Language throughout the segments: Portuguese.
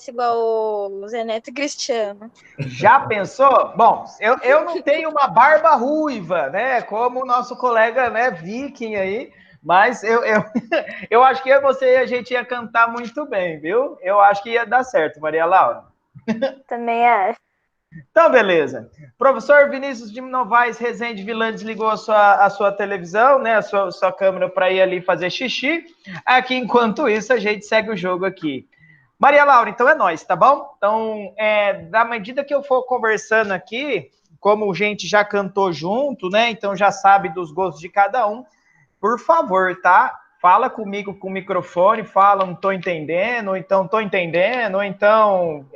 parece igual o Zé Neto e Cristiano. Já pensou? Bom, eu não tenho uma barba ruiva, né? Como o nosso colega, né, Viking aí, mas eu acho que você e a gente ia cantar muito bem, viu? Eu acho que ia dar certo, Maria Laura. Também acho. Então, beleza. Professor Vinícius de Novaes Rezende Vilã desligou a sua televisão, né? A sua câmera para ir ali fazer xixi. Aqui, enquanto isso, a gente segue o jogo aqui. Maria Laura, então é nós, tá bom? Então, da medida que eu for conversando aqui, como a gente já cantou junto, né? Então já sabe dos gostos de cada um. Por favor, tá? Fala comigo com o microfone, fala, não tô entendendo, ou então tô entendendo, ou então,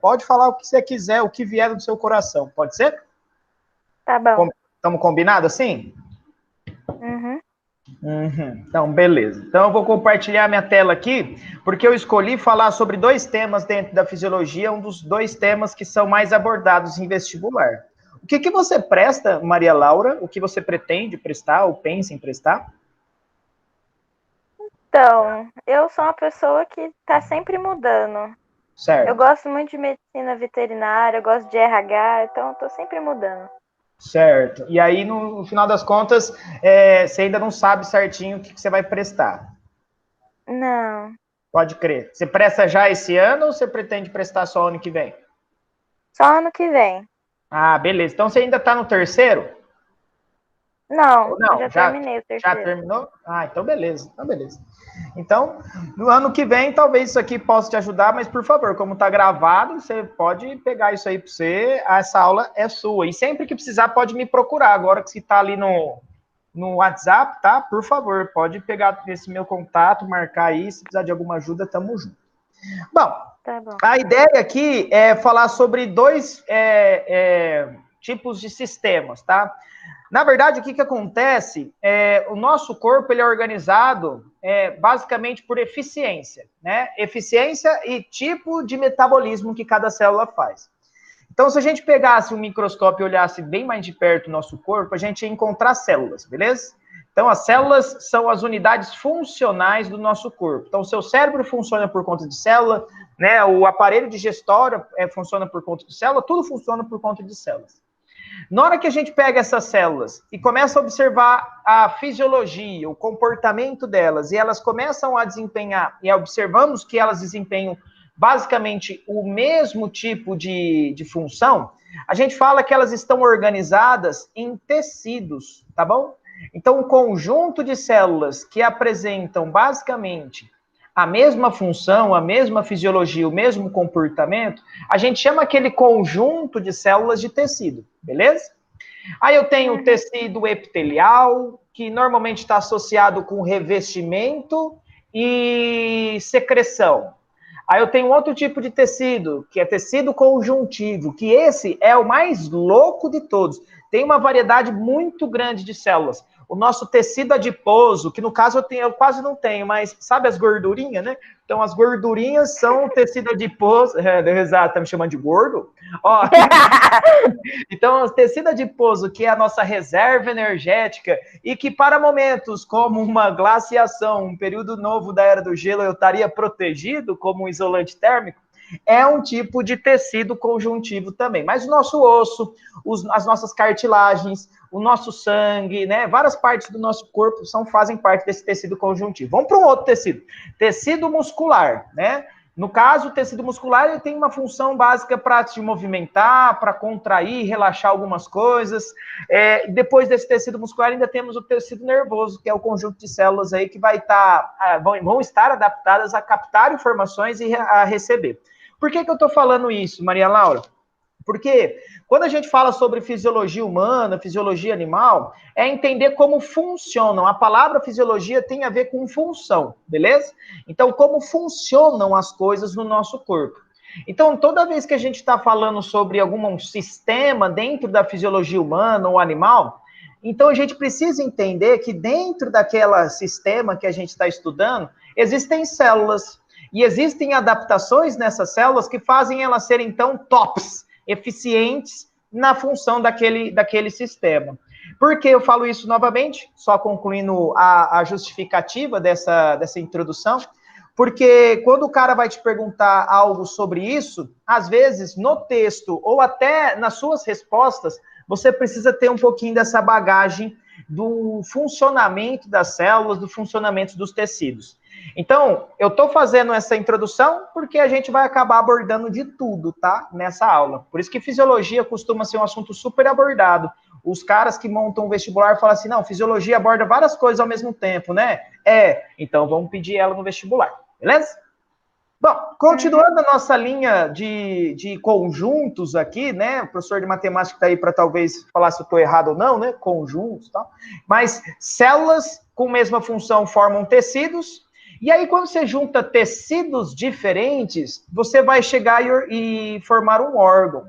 pode falar o que você quiser, o que vier do seu coração, pode ser? Tá bom. Estamos combinados assim? Uhum. Então, beleza. Então, eu vou compartilhar minha tela aqui, porque eu escolhi falar sobre dois temas dentro da fisiologia, um dos dois temas que são mais abordados em vestibular. O que você presta, Maria Laura? O que você pretende prestar ou pensa em prestar? Então, eu sou uma pessoa que tá sempre mudando. Eu Certo, gosto muito de medicina veterinária, eu gosto de RH, então eu tô sempre mudando. certo. E aí, no final das contas, você ainda não sabe certinho o que você vai prestar. Não, Pode crer. Você presta já esse ano ou você pretende prestar só ano que vem? só ano que vem. Ah, beleza. Então, você ainda está no terceiro? Não, Ou eu não? já Já, terminei o já terceiro. terminou? Ah, então beleza. Então, beleza. Então, no ano que vem, talvez isso aqui possa te ajudar, mas por favor, como está gravado, você pode pegar isso aí para você. Essa aula é sua. E sempre que precisar, pode me procurar. Agora que você está ali no WhatsApp, tá? Por favor, pode pegar esse meu contato, marcar aí. Se precisar de alguma ajuda, tamo junto. Bom, Tá bom. a ideia aqui é falar sobre dois tipos de sistemas, tá? Na verdade, o que acontece? O nosso corpo ele é organizado basicamente por eficiência, né? Eficiência e tipo de metabolismo que cada célula faz. Então, se a gente pegasse um microscópio e olhasse bem mais de perto o nosso corpo, a gente ia encontrar células, beleza? Então, as células são as unidades funcionais do nosso corpo. Então, o seu cérebro funciona por conta de célula, né? O aparelho digestório funciona por conta de célula, tudo funciona por conta de células. Na hora que a gente pega essas células e começa a observar a fisiologia, o comportamento delas, e elas começam a desempenhar, e observamos que elas desempenham basicamente o mesmo tipo de função, a gente fala que elas estão organizadas em tecidos, tá bom? Então, um conjunto de células que apresentam basicamente a mesma função, a mesma fisiologia, o mesmo comportamento, a gente chama aquele conjunto de células de tecido, beleza? Aí eu tenho o tecido epitelial, que normalmente está associado com revestimento e secreção. Aí eu tenho outro tipo de tecido, que é tecido conjuntivo, que esse é o mais louco de todos. Tem uma variedade muito grande de células. O nosso tecido adiposo, que no caso eu quase não tenho, mas sabe as gordurinhas, né? Então as gordurinhas são o tecido adiposo. Exato, tá me chamando de gordo? Ó, então, o tecido adiposo, que é a nossa reserva energética, e que para momentos como uma glaciação, um período novo da era do gelo, eu estaria protegido como um isolante térmico, é um tipo de tecido conjuntivo também. Mas o nosso osso, as nossas cartilagens, o nosso sangue, né? Várias partes do nosso corpo fazem parte desse tecido conjuntivo. Vamos para um outro tecido. Tecido muscular, né? No caso, o tecido muscular ele tem uma função básica para se movimentar, para contrair, relaxar algumas coisas. Depois desse tecido muscular, ainda temos o tecido nervoso, que é o conjunto de células aí que vão estar adaptadas a captar informações e a receber. Por que eu estou falando isso, Maria Laura? Porque quando a gente fala sobre fisiologia humana, fisiologia animal, é entender como funcionam. A palavra fisiologia tem a ver com função, beleza? Então, como funcionam as coisas no nosso corpo. Então, toda vez que a gente está falando sobre algum sistema dentro da fisiologia humana ou animal, então a gente precisa entender que dentro daquele sistema que a gente está estudando, existem células. E existem adaptações nessas células que fazem elas serem, então, tops, eficientes na função daquele sistema. Por que eu falo isso novamente? Só concluindo a justificativa dessa introdução. Porque quando o cara vai te perguntar algo sobre isso, às vezes no texto ou até nas suas respostas, você precisa ter um pouquinho dessa bagagem do funcionamento das células, do funcionamento dos tecidos. Então, eu estou fazendo essa introdução porque a gente vai acabar abordando de tudo, tá? Nessa aula. Por isso que fisiologia costuma ser um assunto super abordado. Os caras que montam um vestibular falam assim, não, fisiologia aborda várias coisas ao mesmo tempo, né? Então vamos pedir ela no vestibular, beleza? Bom, continuando a nossa linha de conjuntos aqui, né? O professor de matemática está aí para talvez falar se eu estou errado ou não, né? Conjuntos e tal. Mas células com mesma função formam tecidos. E aí, quando você junta tecidos diferentes, você vai chegar e formar um órgão.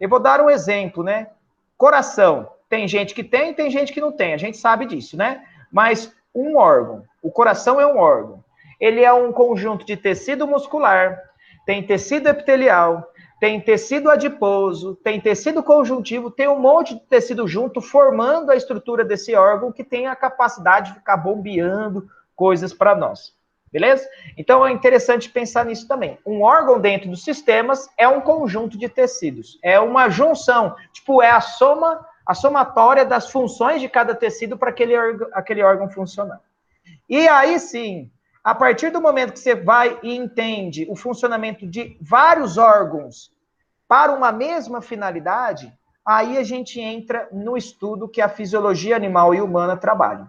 Eu vou dar um exemplo, né? Coração. Tem gente que tem gente que não tem. A gente sabe disso, né? Mas um órgão. O coração é um órgão. Ele é um conjunto de tecido muscular, tem tecido epitelial, tem tecido adiposo, tem tecido conjuntivo, tem um monte de tecido junto formando a estrutura desse órgão que tem a capacidade de ficar bombeando coisas para nós. Beleza? Então é interessante pensar nisso também. Um órgão dentro dos sistemas é um conjunto de tecidos, é uma junção, tipo, é a somatória das funções de cada tecido para aquele órgão funcionar. E aí sim, a partir do momento que você vai e entende o funcionamento de vários órgãos para uma mesma finalidade, aí a gente entra no estudo que a fisiologia animal e humana trabalham.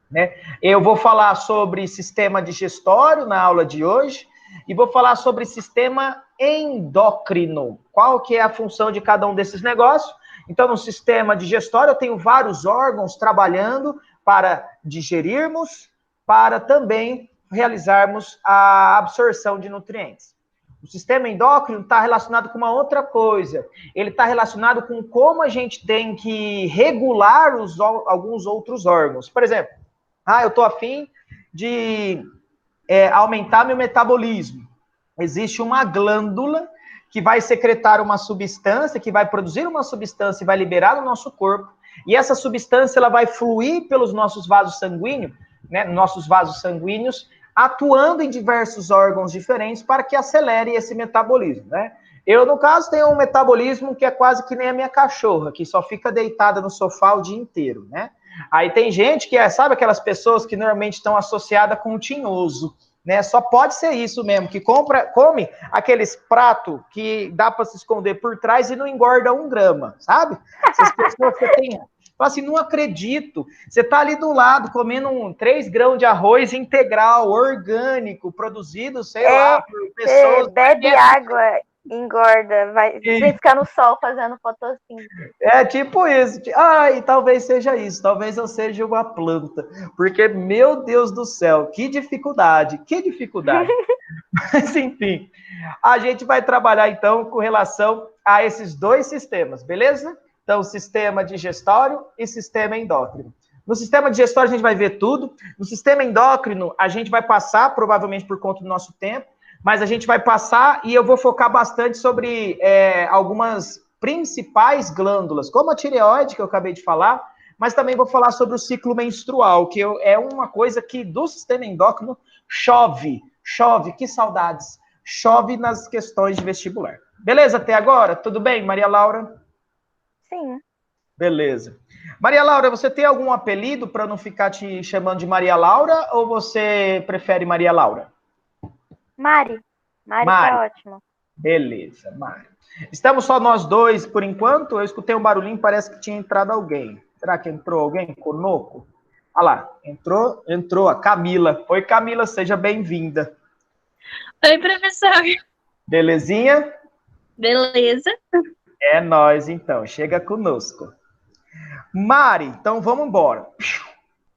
Né? Eu vou falar sobre sistema digestório na aula de hoje e vou falar sobre sistema endócrino. Qual que é a função de cada um desses negócios? Então, no sistema digestório, eu tenho vários órgãos trabalhando para digerirmos, para também realizarmos a absorção de nutrientes. O sistema endócrino está relacionado com uma outra coisa. Ele está relacionado com como a gente tem que regular alguns outros órgãos. Por exemplo, eu estou afim de aumentar meu metabolismo. Existe uma glândula que vai secretar uma substância, que vai produzir uma substância e vai liberar no nosso corpo. E essa substância ela vai fluir pelos nossos vasos sanguíneos, né, nossos vasos sanguíneos, atuando em diversos órgãos diferentes para que acelere esse metabolismo, né? Eu, no caso, tenho um metabolismo que é quase que nem a minha cachorra, que só fica deitada no sofá o dia inteiro, né? Aí tem gente que sabe aquelas pessoas que normalmente estão associadas com o tinhoso, né? Só pode ser isso mesmo, que come aqueles pratos que dá para se esconder por trás e não engorda 1 grama, sabe? Essas pessoas que tem... Fala assim, não acredito. Você está ali do lado comendo 3 grãos de arroz integral, orgânico, produzido, sei lá, por pessoas... Você bebe água, engorda, vai ficar no sol fazendo fotossíntese. É tipo isso. E talvez seja isso. Talvez eu seja uma planta. Porque, meu Deus do céu, que dificuldade. Que dificuldade. Mas, enfim, a gente vai trabalhar, então, com relação a esses 2 sistemas, beleza? Então, sistema digestório e sistema endócrino. No sistema digestório, a gente vai ver tudo. No sistema endócrino, a gente vai passar, provavelmente por conta do nosso tempo, mas a gente vai passar e eu vou focar bastante sobre algumas principais glândulas, como a tireoide, que eu acabei de falar, mas também vou falar sobre o ciclo menstrual, que é uma coisa que do sistema endócrino chove, que saudades, chove nas questões de vestibular. Beleza até agora? Tudo bem, Maria Laura? Sim. Beleza. Maria Laura, você tem algum apelido para não ficar te chamando de Maria Laura ou você prefere Maria Laura? Mari tá ótimo. Beleza, Mari. Estamos só nós 2 por enquanto. Eu escutei um barulhinho, parece que tinha entrado alguém. Será que entrou alguém conosco? Olha lá, entrou a Camila. Oi, Camila, seja bem-vinda. Oi, professor. Belezinha? Beleza. É nóis, então. Chega conosco. Mari, então vamos embora.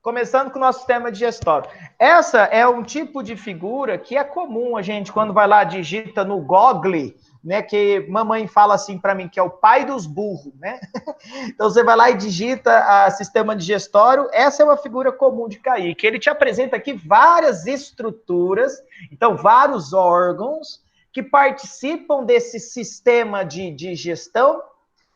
Começando com o nosso sistema digestório. Essa é um tipo de figura que é comum a gente, quando vai lá, digita no Google, né, que mamãe fala assim para mim, que é o pai dos burros, né? Então você vai lá e digita sistema digestório, essa é uma figura comum de cair, que ele te apresenta aqui várias estruturas, então vários órgãos que participam desse sistema de digestão,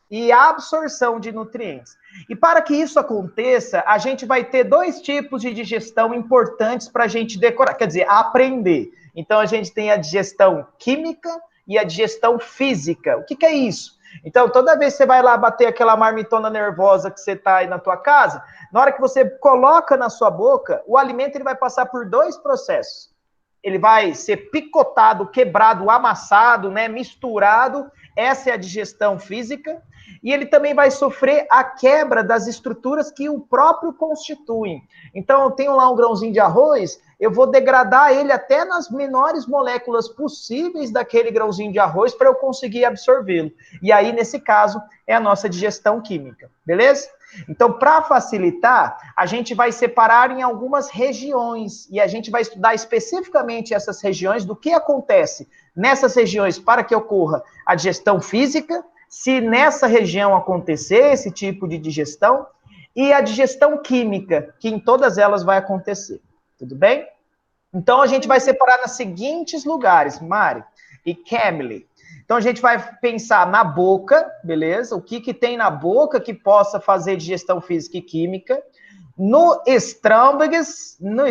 e absorção de nutrientes. E para que isso aconteça, a gente vai ter dois tipos de digestão importantes para a gente decorar, quer dizer, aprender. Então, a gente tem a digestão química e a digestão física. O que é isso? Então, toda vez que você vai lá bater aquela marmitona nervosa que você está aí na tua casa, na hora que você coloca na sua boca, o alimento ele vai passar por dois processos. Ele vai ser picotado, quebrado, amassado, né, misturado. Essa é a digestão física. E ele também vai sofrer a quebra das estruturas que o próprio constituem. Então, eu tenho lá um grãozinho de arroz, eu vou degradar ele até nas menores moléculas possíveis daquele grãozinho de arroz para eu conseguir absorvê-lo. E aí, nesse caso, é a nossa digestão química. Beleza? Então, para facilitar, a gente vai separar em algumas regiões e a gente vai estudar especificamente essas regiões, do que acontece nessas regiões para que ocorra a digestão física, se nessa região acontecer esse tipo de digestão, e a digestão química, que em todas elas vai acontecer. Tudo bem? Então, a gente vai separar nos seguintes lugares, Mari e Camille. Então, a gente vai pensar na boca, beleza? O que tem na boca que possa fazer digestão física e química. No estrômegas, no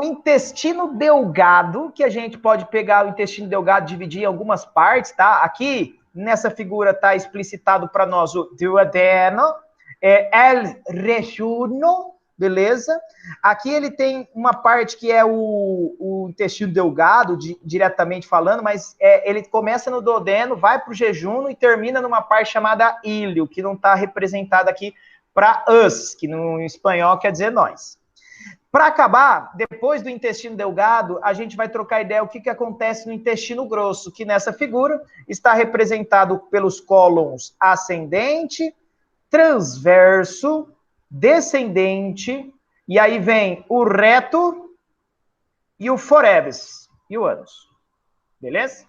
intestino delgado, que a gente pode pegar o intestino delgado e dividir em algumas partes, tá? Aqui, nessa figura, está explicitado para nós o duodeno, el rejunto, beleza? Aqui ele tem uma parte que é o intestino delgado, diretamente falando, mas ele começa no duodeno, vai para o jejum e termina numa parte chamada íleo, que não está representada aqui para us, que no espanhol quer dizer nós. Para acabar, depois do intestino delgado, a gente vai trocar ideia o que acontece no intestino grosso, que nessa figura está representado pelos cólons ascendente, transverso, descendente, e aí vem o reto e o foreves, e o ânus. Beleza?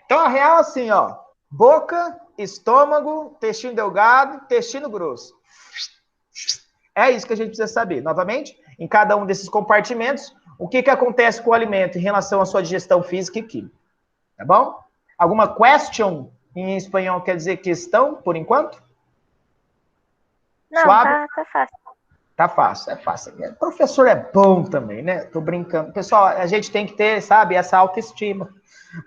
Então, a real é assim, ó, boca, estômago, intestino delgado, intestino grosso. É isso que a gente precisa saber. Novamente, em cada um desses compartimentos, o que acontece com o alimento em relação à sua digestão física e química. Tá bom? Alguma question em espanhol quer dizer questão, por enquanto? Não, Suave? tá fácil. Tá fácil, é fácil. O professor é bom também, né? Tô brincando. Pessoal, a gente tem que ter, sabe, essa autoestima.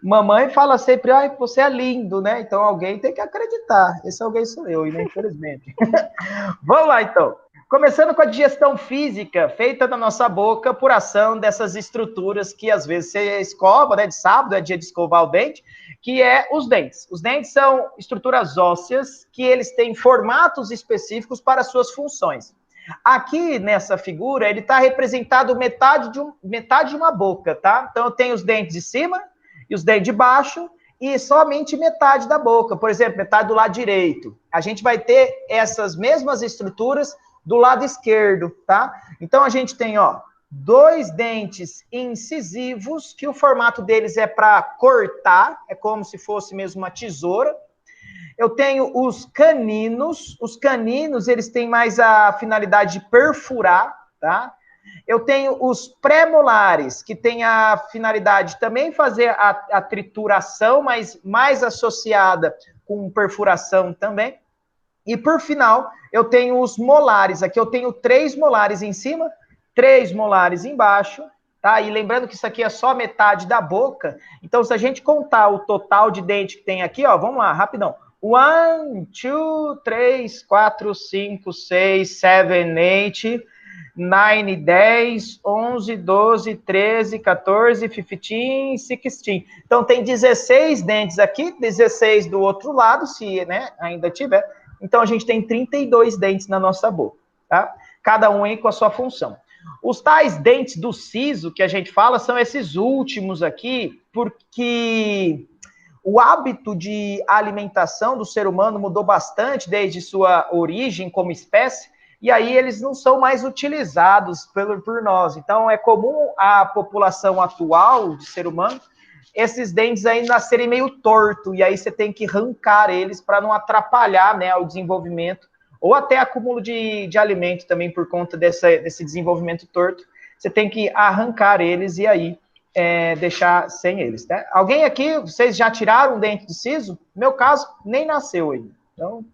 Mamãe fala sempre, ai, você é lindo, né? Então alguém tem que acreditar. Esse alguém sou eu, né? Infelizmente. Vamos lá, então. Começando com a digestão física, feita na nossa boca por ação dessas estruturas que às vezes você escova, né? De sábado é dia de escovar o dente, que é os dentes. Os dentes são estruturas ósseas que eles têm formatos específicos para suas funções. Aqui nessa figura, ele está representado metade de uma boca, tá? Então, eu tenho os dentes de cima e os dentes de baixo e somente metade da boca. Por exemplo, metade do lado direito. A gente vai ter essas mesmas estruturas do lado esquerdo, tá? Então, a gente tem, ó, dois dentes incisivos, que o formato deles é para cortar, é como se fosse mesmo uma tesoura. Eu tenho os caninos. Os caninos, eles têm mais a finalidade de perfurar, tá? Eu tenho os pré-molares, que têm a finalidade de também fazer a trituração, mas mais associada com perfuração também. E, por final, eu tenho os molares. Aqui eu tenho 3 molares em cima, 3 molares embaixo, tá? E lembrando que isso aqui é só metade da boca. Então, se a gente contar o total de dente que tem aqui, ó, vamos lá, rapidão. 1, 2, 3, 4, 5, 6, 7, 8, 9, 10, 11, 12, 13, 14, 15, 16. Então, tem 16 dentes aqui, 16 do outro lado, se, né, ainda tiver. Então, a gente tem 32 dentes na nossa boca, tá? Cada um aí com a sua função. Os tais dentes do siso, que a gente fala, são esses últimos aqui, porque o hábito de alimentação do ser humano mudou bastante desde sua origem como espécie, e aí eles não são mais utilizados por nós. Então, é comum a população atual de ser humano esses dentes aí nascerem meio torto, e aí você tem que arrancar eles para não atrapalhar, né, o desenvolvimento, ou até acúmulo de alimento também por conta desse desenvolvimento torto. Você tem que arrancar eles e aí deixar sem eles, né? Alguém aqui, vocês já tiraram um dente de siso? No meu caso, nem nasceu ainda. Então,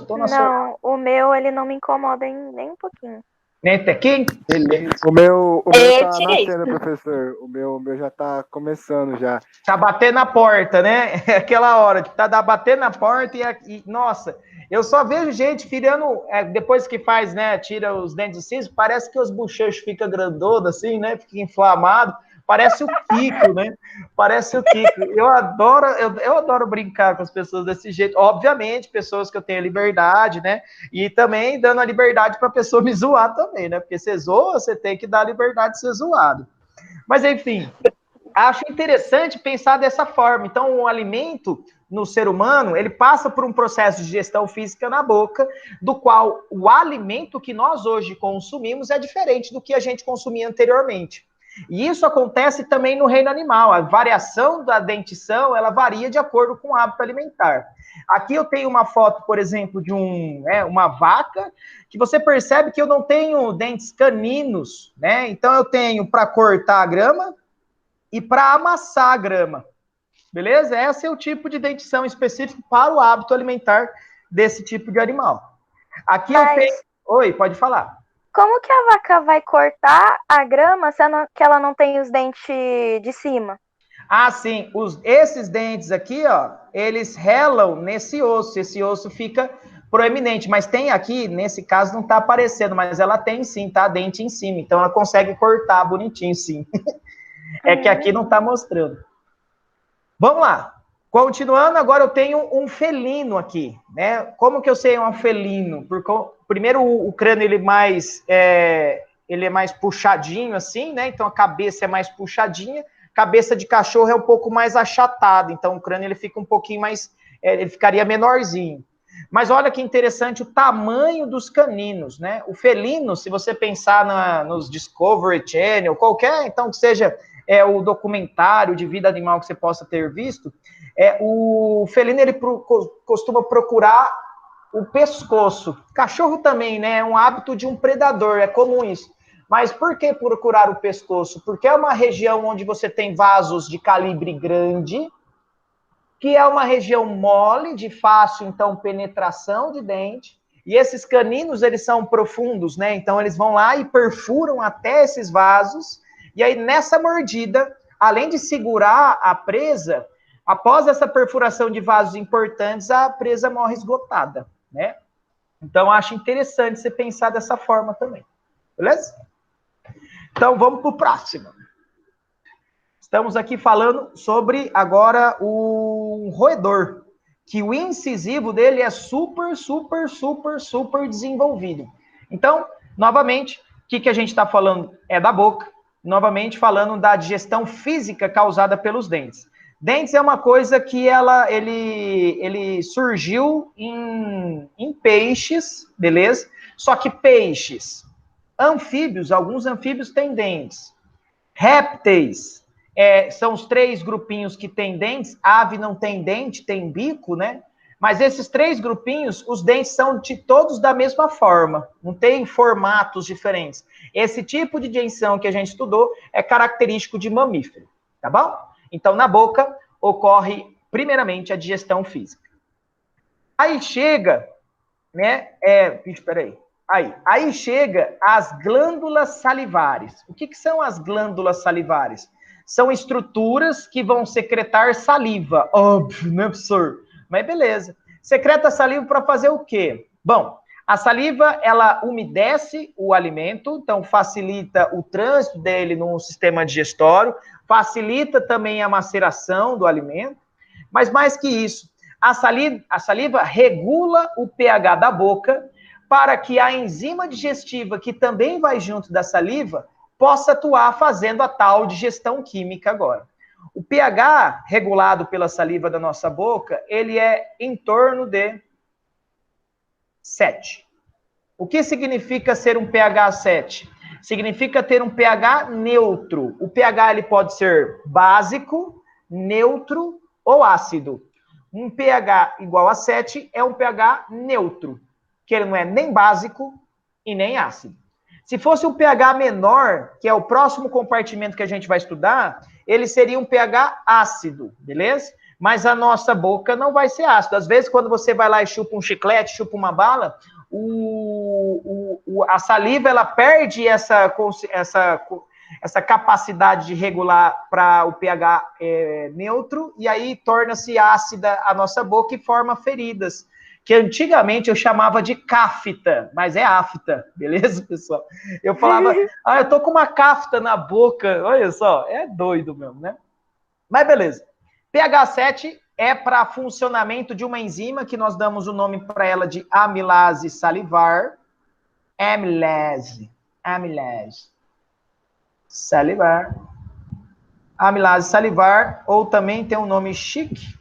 tô na sua. Não, o meu, ele não me incomoda nem um pouquinho. Nem até aqui? Beleza. O meu Eu tá tirei. nascendo, professor. O meu já tá começando já. Tá batendo na porta, né? É aquela hora, tá batendo na porta nossa, eu só vejo gente tirando, depois que faz, né, tira os dentes de siso, parece que os bochechos ficam grandonos assim, né, fica inflamado, parece o Kiko, né? Parece o Kiko. Eu adoro brincar com as pessoas desse jeito. Obviamente, pessoas que eu tenho liberdade, né? E também dando a liberdade para a pessoa me zoar também, né? Porque você zoa, você tem que dar a liberdade de ser zoado. Mas, enfim, acho interessante pensar dessa forma. Então, o alimento no ser humano, ele passa por um processo de digestão física na boca, do qual o alimento que nós hoje consumimos é diferente do que a gente consumia anteriormente. E isso acontece também no reino animal. A variação da dentição, ela varia de acordo com o hábito alimentar. Aqui eu tenho uma foto, por exemplo, de uma vaca, que você percebe que eu não tenho dentes caninos, né? Então eu tenho para cortar a grama e para amassar a grama. Beleza? Esse é o tipo de dentição específico para o hábito alimentar desse tipo de animal. Aqui eu tenho... Oi, pode falar. Como que a vaca vai cortar a grama sendo que ela não tem os dentes de cima? Ah, sim. Esses dentes aqui, ó, eles relam nesse osso. Esse osso fica proeminente. Mas tem aqui, nesse caso, não tá aparecendo, mas ela tem sim, tá? Dente em cima. Então ela consegue cortar bonitinho, sim. É que aqui não tá mostrando. Vamos lá. Continuando, agora eu tenho um felino aqui, né? Como que eu sei um felino? Porque, primeiro, o crânio ele é mais puxadinho assim, né? Então a cabeça é mais puxadinha. Cabeça de cachorro é um pouco mais achatada, então o crânio ele fica um pouquinho mais, ele ficaria menorzinho. Mas olha que interessante o tamanho dos caninos, né? O felino, se você pensar nos Discovery Channel, qualquer, então, que seja o documentário de vida animal que você possa ter visto, o felino, ele costuma procurar o pescoço. Cachorro também, né? É um hábito de um predador, é comum isso. Mas por que procurar o pescoço? Porque é uma região onde você tem vasos de calibre grande, que é uma região mole, de fácil, então, penetração de dente, e esses caninos, eles são profundos, né? Então, eles vão lá e perfuram até esses vasos, e aí, nessa mordida, além de segurar a presa, após essa perfuração de vasos importantes, a presa morre esgotada, né? Então, acho interessante você pensar dessa forma também. Beleza? Então, vamos para o próximo. Estamos aqui falando sobre, agora, o roedor, que o incisivo dele é super, super, super, super desenvolvido. Então, novamente, o que a gente está falando é da boca, novamente falando da digestão física causada pelos dentes. Dentes é uma coisa que ele surgiu em peixes, beleza? Só que peixes, anfíbios, alguns anfíbios têm dentes. Répteis, são os 3 grupinhos que têm dentes. Ave não tem dente, tem bico, né? Mas esses 3 grupinhos, os dentes são todos da mesma forma, não tem formatos diferentes. Esse tipo de dentição que a gente estudou é característico de mamífero, tá bom? Então, na boca, ocorre, primeiramente, a digestão física. Aí chega, né? Peraí. Aí chega as glândulas salivares. O que são as glândulas salivares? São estruturas que vão secretar saliva. Óbvio, né, professor? Mas beleza. Secreta saliva para fazer o quê? Bom, a saliva, ela umedece o alimento, então facilita o trânsito dele no sistema digestório, facilita também a maceração do alimento, mas mais que isso, a saliva regula o pH da boca para que a enzima digestiva, que também vai junto da saliva, possa atuar fazendo a tal digestão química agora. O pH regulado pela saliva da nossa boca, ele é em torno de 7. O que significa ser um pH 7? Significa ter um pH neutro. O pH ele pode ser básico, neutro ou ácido. Um pH igual a 7 é um pH neutro, que ele não é nem básico e nem ácido. Se fosse um pH menor, que é o próximo compartimento que a gente vai estudar, ele seria um pH ácido, beleza? Mas a nossa boca não vai ser ácida. Às vezes, quando você vai lá e chupa um chiclete, chupa uma bala, a saliva, ela perde essa capacidade de regular para o pH neutro, e aí torna-se ácida a nossa boca e forma feridas, que antigamente eu chamava de cáfita, mas é afta, beleza, pessoal? Eu falava, eu tô com uma cáfita na boca, olha só, é doido mesmo, né? Mas beleza. pH 7 é para funcionamento de uma enzima que nós damos o nome para ela de amilase salivar. Amilase salivar. Amilase salivar, ou também tem um nome chique,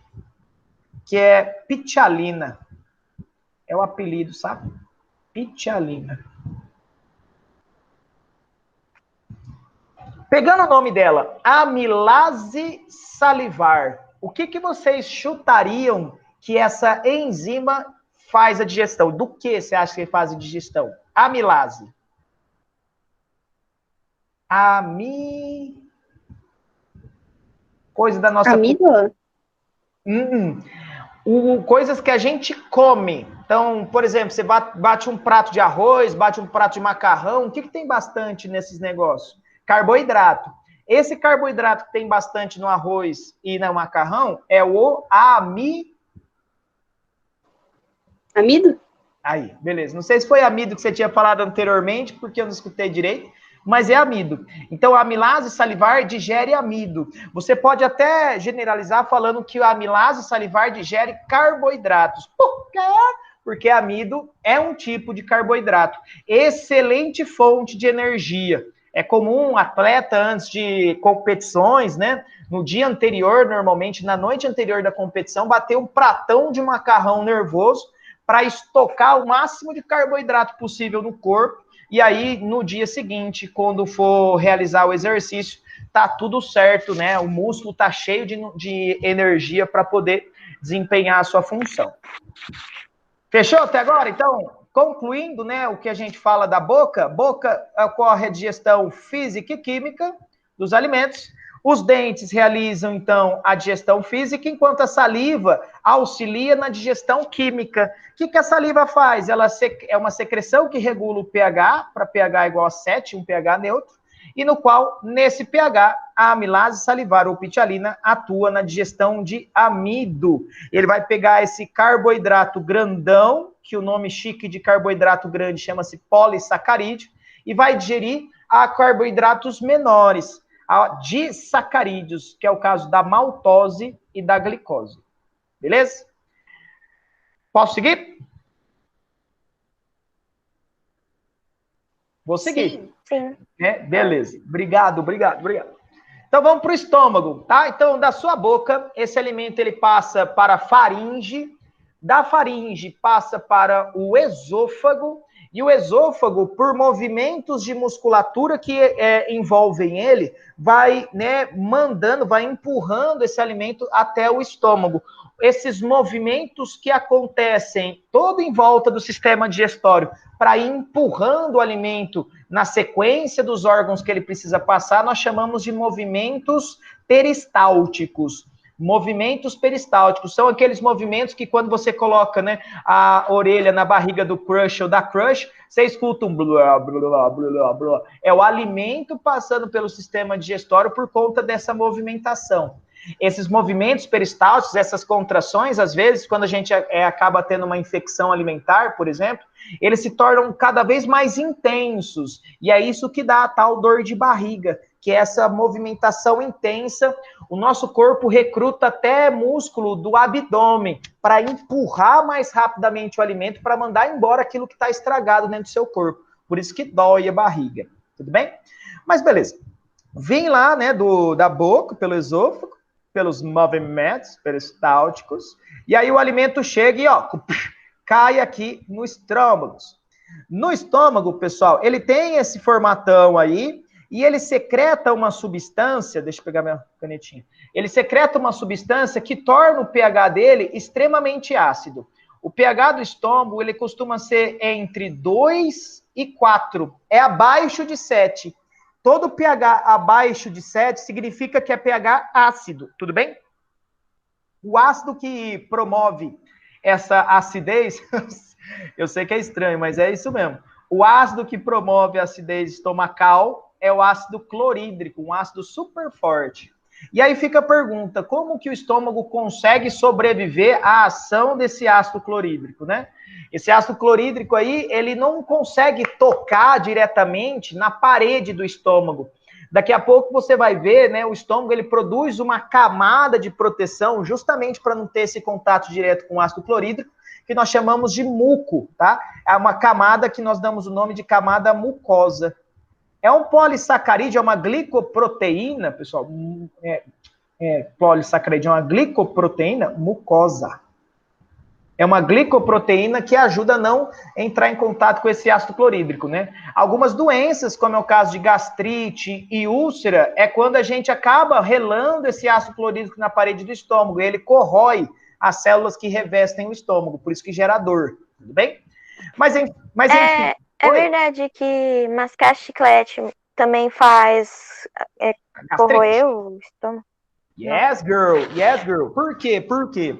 que é pitialina. É o apelido, sabe? Pitialina. Pegando o nome dela, amilase salivar, o que vocês chutariam que essa enzima faz a digestão? Do que você acha que faz a digestão? Amilase. Coisa da nossa... Amígdala? Coisas que a gente come. Então, por exemplo, você bate um prato de arroz, bate um prato de macarrão, o que tem bastante nesses negócios? Carboidrato. Esse carboidrato que tem bastante no arroz e no macarrão é o Amido? Aí, beleza. Não sei se foi amido que você tinha falado anteriormente, porque eu não escutei direito, mas é amido. Então, a amilase salivar digere amido. Você pode até generalizar falando que a amilase salivar digere carboidratos. Por quê? Porque amido é um tipo de carboidrato. Excelente fonte de energia. É comum um atleta, antes de competições, né? No dia anterior, normalmente, na noite anterior da competição, bater um pratão de macarrão nervoso para estocar o máximo de carboidrato possível no corpo. E aí, no dia seguinte, quando for realizar o exercício, tá tudo certo, né? O músculo tá cheio de energia para poder desempenhar a sua função. Fechou até agora? Então, concluindo, né, o que a gente fala da boca, ocorre a digestão física e química dos alimentos. Os dentes realizam, então, a digestão física, enquanto a saliva auxilia na digestão química. O que a saliva faz? Ela é uma secreção que regula o pH, para pH igual a 7, um pH neutro, e no qual, nesse pH, a amilase salivar ou pitialina atua na digestão de amido. Ele vai pegar esse carboidrato grandão, que o nome chique de carboidrato grande chama-se polissacarídeo, e vai digerir a carboidratos menores, a disacarídeos, que é o caso da maltose e da glicose. Beleza? Posso seguir? Vou seguir. Sim. Beleza. Obrigado. Então vamos para o estômago, tá? Então, da sua boca, esse alimento ele passa para a faringe, da faringe passa para o esôfago, e o esôfago, por movimentos de musculatura que envolvem ele, vai, né, vai empurrando esse alimento até o estômago. Esses movimentos que acontecem todo em volta do sistema digestório para ir empurrando o alimento na sequência dos órgãos que ele precisa passar, nós chamamos de movimentos peristálticos. Movimentos peristálticos são aqueles movimentos que quando você coloca, né, a orelha na barriga do crush ou da crush, você escuta um blá, blá, blá, blá. É o alimento passando pelo sistema digestório por conta dessa movimentação. Esses movimentos peristálticos, essas contrações, às vezes, quando a gente acaba tendo uma infecção alimentar, por exemplo, eles se tornam cada vez mais intensos. E é isso que dá a tal dor de barriga, que é essa movimentação intensa. O nosso corpo recruta até músculo do abdômen para empurrar mais rapidamente o alimento, para mandar embora aquilo que está estragado dentro do seu corpo. Por isso que dói a barriga. Tudo bem? Mas beleza. Vem lá, né, da boca, pelo esôfago, pelos movimentos peristálticos, e aí o alimento chega e, ó, cai aqui no estômago. No estômago, pessoal, ele tem esse formatão aí, e ele secreta uma substância, deixa eu pegar minha canetinha, ele secreta uma substância que torna o pH dele extremamente ácido. O pH do estômago, ele costuma ser entre 2 e 6,4. É abaixo de 7. Todo pH abaixo de 7 significa que é pH ácido, tudo bem? O ácido que promove essa acidez, eu sei que é estranho, mas é isso mesmo. O ácido que promove a acidez estomacal é o ácido clorídrico, um ácido super forte. E aí fica a pergunta, como que o estômago consegue sobreviver à ação desse ácido clorídrico, né? Esse ácido clorídrico aí, ele não consegue tocar diretamente na parede do estômago. Daqui a pouco você vai ver, né, o estômago, ele produz uma camada de proteção justamente para não ter esse contato direto com o ácido clorídrico, que nós chamamos de muco, tá? É uma camada que nós damos o nome de camada mucosa. É um polissacarídeo, é uma glicoproteína, pessoal, polissacarídeo é uma glicoproteína mucosa. É uma glicoproteína que ajuda a não entrar em contato com esse ácido clorídrico, né? Algumas doenças, como é o caso de gastrite e úlcera, é quando a gente acaba relando esse ácido clorídrico na parede do estômago, e ele corrói as células que revestem o estômago, por isso que gera dor, tudo bem? Mas enfim... É verdade que mascar chiclete também faz corroer o estômago? Yes, girl. Por quê? Porque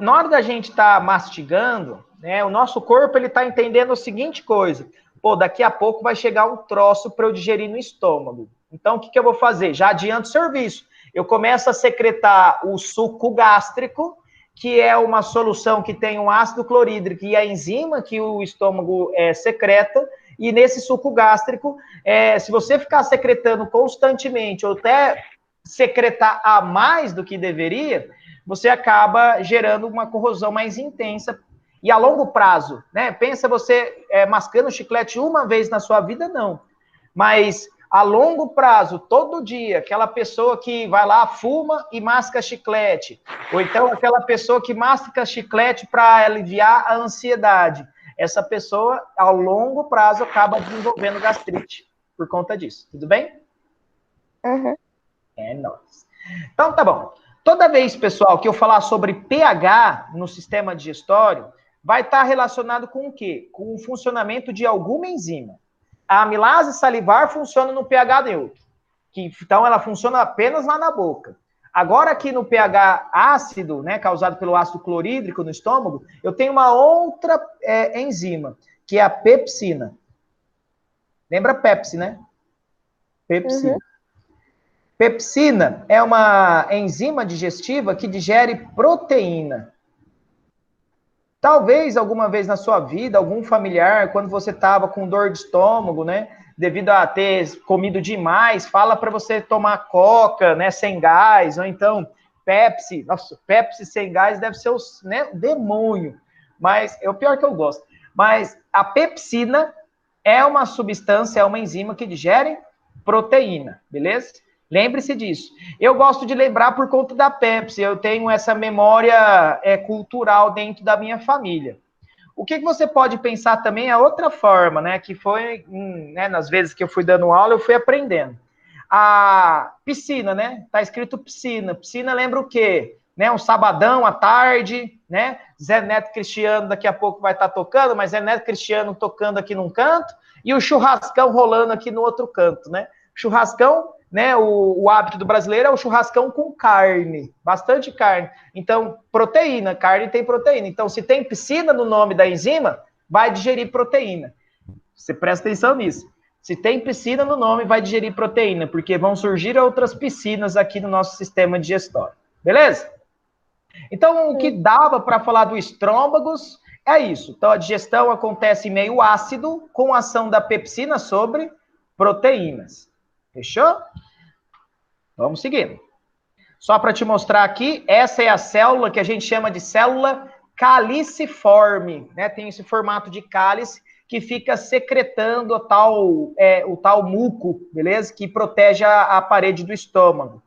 na hora da gente estar mastigando, né, o nosso corpo ele está entendendo a seguinte coisa. Pô, daqui a pouco vai chegar um troço para eu digerir no estômago. Então, o que eu vou fazer? Já adianto o serviço. Eu começo a secretar o suco gástrico, que é uma solução que tem um ácido clorídrico e a enzima que o estômago secreta, e nesse suco gástrico, se você ficar secretando constantemente, ou até secretar a mais do que deveria, você acaba gerando uma corrosão mais intensa. E a longo prazo, né? Pensa você mascando chiclete uma vez na sua vida, não. Mas a longo prazo, todo dia, aquela pessoa que vai lá, fuma e masca chiclete, ou então aquela pessoa que masca chiclete para aliviar a ansiedade, essa pessoa, ao longo prazo, acaba desenvolvendo gastrite por conta disso. Tudo bem? Uhum. É nóis. Então, tá bom. Toda vez, pessoal, que eu falar sobre pH no sistema digestório, vai estar relacionado com o quê? Com o funcionamento de alguma enzima. A amilase salivar funciona no pH neutro, então ela funciona apenas lá na boca. Agora, aqui no pH ácido, né, causado pelo ácido clorídrico no estômago, eu tenho uma outra enzima, que é a pepsina. Lembra Pepsi, né? Pepsina. Uhum. Pepsina é uma enzima digestiva que digere proteína. Talvez alguma vez na sua vida, algum familiar, quando você estava com dor de estômago, né, devido a ter comido demais, fala para você tomar Coca, né, sem gás, ou então Pepsi. Nossa, Pepsi sem gás deve ser o demônio, mas é o pior que eu gosto. Mas a pepsina é uma substância, é uma enzima que digere proteína, beleza? Lembre-se disso. Eu gosto de lembrar por conta da Pepsi. Eu tenho essa memória cultural dentro da minha família. O que você pode pensar também é outra forma, né? Que foi, né, nas vezes que eu fui dando aula, eu fui aprendendo. A piscina, né? Tá escrito piscina. Piscina lembra o quê? Né? Um sabadão à tarde, né? Zé Neto Cristiano daqui a pouco vai estar tocando, mas Zé Neto Cristiano tocando aqui num canto e o churrascão rolando aqui no outro canto, né? Churrascão, né, o hábito do brasileiro é o churrascão com carne, bastante carne. Então, proteína, carne tem proteína. Então, se tem piscina no nome da enzima, vai digerir proteína. Você presta atenção nisso. Se tem piscina no nome, vai digerir proteína, porque vão surgir outras piscinas aqui no nosso sistema digestório. Beleza? Então, o que dava para falar do estrômbagos é isso. Então, a digestão acontece em meio ácido, com a ação da pepsina sobre proteínas. Fechou? Vamos seguir. Só para te mostrar aqui, essa é a célula que a gente chama de célula caliciforme, né? Tem esse formato de cálice que fica secretando o tal muco, beleza? Que protege a parede do estômago.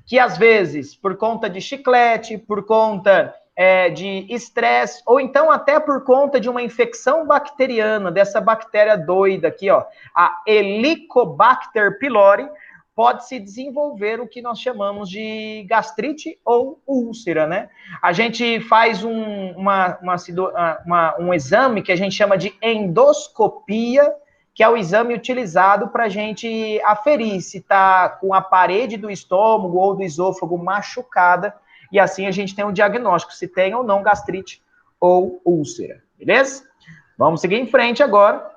Que às vezes, por conta de chiclete, por conta de estresse, ou então até por conta de uma infecção bacteriana, dessa bactéria doida aqui, ó, a Helicobacter pylori, pode-se desenvolver o que nós chamamos de gastrite ou úlcera, né? A gente faz um exame que a gente chama de endoscopia, que é o exame utilizado para a gente aferir se está com a parede do estômago ou do esôfago machucada, e assim a gente tem um diagnóstico se tem ou não gastrite ou úlcera, beleza? Vamos seguir em frente agora